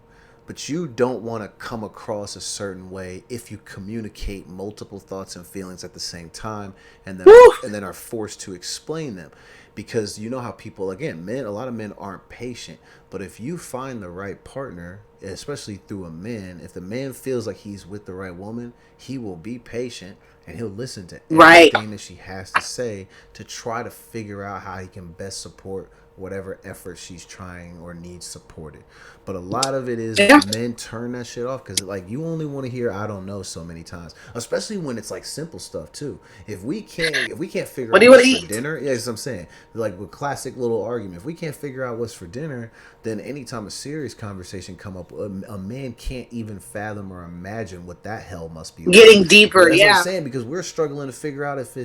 but you don't want to come across a certain way if you communicate multiple thoughts and feelings at the same time, and then are forced to explain them. Because you know how people, again, a lot of men aren't patient. But if you find the right partner, especially through a man, if the man feels like he's with the right woman, he will be patient and he'll listen to everything that she has to say to try to figure out how he can best support whatever effort she's trying or needs supported. But a lot of it is men turn that shit off because, like, you only want to hear "I don't know" so many times, especially when it's like simple stuff too. If we can't figure out what's for dinner, that's what I'm saying. Like, with classic little argument, if we can't figure out what's for dinner, then anytime a serious conversation come up, a man can't even fathom or imagine what that hell must be like. Getting deeper. That's what I'm saying, because we're struggling to figure out if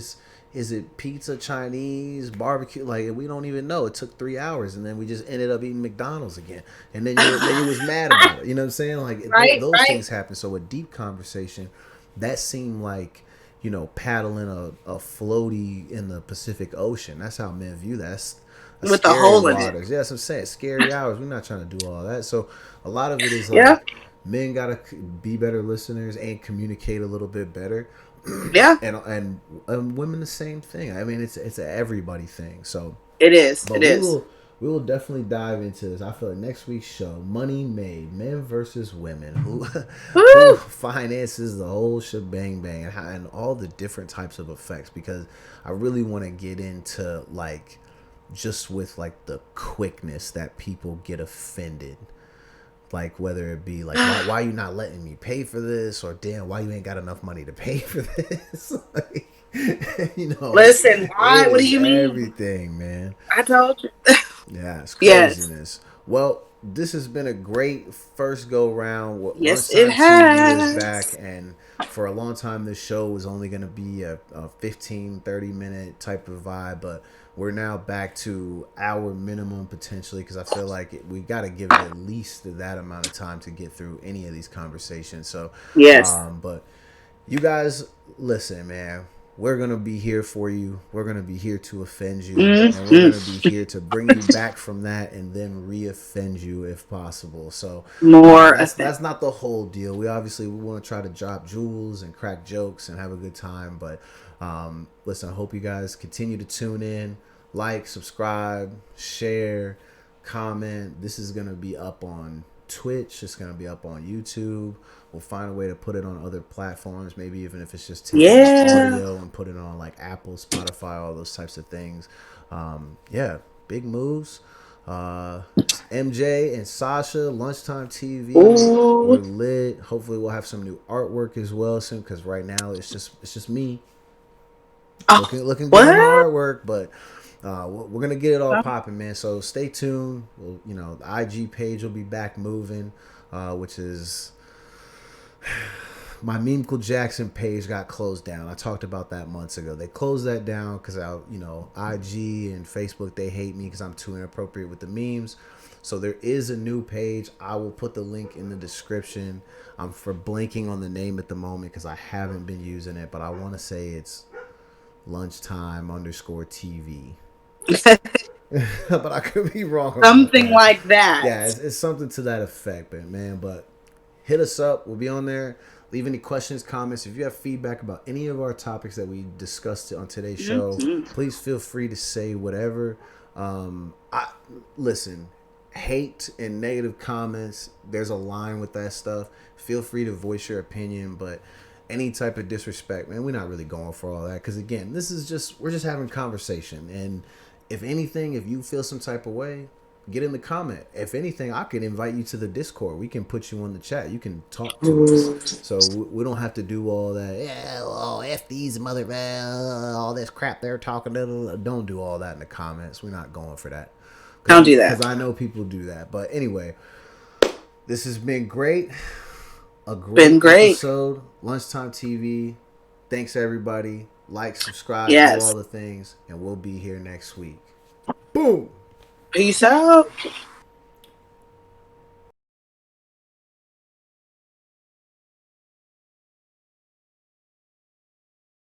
is it pizza, Chinese, barbecue? Like, we don't even know. It took 3 hours, and then we just ended up eating McDonald's again. And then you was mad about it. You know what I'm saying? Like, those things happen. So a deep conversation, that seemed like, paddling a floaty in the Pacific Ocean. That's how men view that. That's with the hole in it. Yeah, that's what I'm saying. Scary hours. We're not trying to do all that. So a lot of it is like, men gotta be better listeners and communicate a little bit better. Yeah, And women the same thing. I mean, it's a everybody thing. So, it is. but It is. we will definitely dive into this. I feel like next week's show, Money Made, men versus women, who who Woo! finances the whole shebang bang, and all the different types of effects. Because I really want to get into like just with like the quickness that people get offended, like whether it be like why you not letting me pay for this, or damn, why you ain't got enough money to pay for this. Like, you know, Listen, it why? What do is you mean? everything, man. I told you. Yeah, it's Yes. craziness. Well, this has been a great first go round. Yes, it Lunchtime TV is back, has. and for a long time, this show was only going to be a 15, 30-minute type of vibe, but we're now back to our minimum potentially, because I feel like we got to give it at least that amount of time to get through any of these conversations. So, Yes. but you guys, listen, man. We're going to be here for you. We're going to be here to offend you. And we're going to be Mm-hmm. here to bring you back from that and then re-offend you if possible. So More that's offense. not the whole deal. We want to try to drop jewels and crack jokes and have a good time. But listen, I hope you guys continue to tune in, like, subscribe, share, comment. This is going to be up on Twitch. It's going to be up on YouTube. We'll find a way to put it on other platforms, maybe even if it's just taking the Yeah. audio and put it on like Apple, Spotify, all those types of things. Yeah, big moves. MJ and Sasha, Lunchtime TV. We're Ooh. lit. Hopefully, we'll have some new artwork as well soon. Because right now, it's just me Oh, looking good on my what? artwork, but we're gonna get it all popping, man. So stay tuned. The IG page will be back moving, which is my Memechel Jackson page got closed down. I talked about that months ago. They closed that down because IG and Facebook, they hate me because I'm too inappropriate with the memes. So there is a new page. I will put the link in the description. I'm for blanking on the name at the moment because I haven't been using it, but I want to say it's lunchtime_TV. But I could be wrong about Something that. like that. Yeah, it's something to that effect, but hit us up. We'll be on there. Leave any questions, comments. If you have feedback about any of our topics that we discussed on today's show, Mm-hmm. please feel free to say whatever. I listen. Hate and negative comments. There's a line with that stuff. Feel free to voice your opinion, but any type of disrespect, man, we're not really going for all that. Because again, we're just having conversation. And if anything, if you feel some type of way, get in the comment. If anything, I could invite you to the Discord. We can put you on the chat. You can talk to us. Ooh. So we don't have to do all that. Yeah, well, F these mother, all this crap they're talking. Don't do all that in the comments. We're not going for that. Don't do that. Because I know people do that. But anyway, this has been great. A Been great great. episode. Lunchtime TV. Thanks, everybody. Like, subscribe, do Yes. all the things. And we'll be here next week. Boom. Peace out.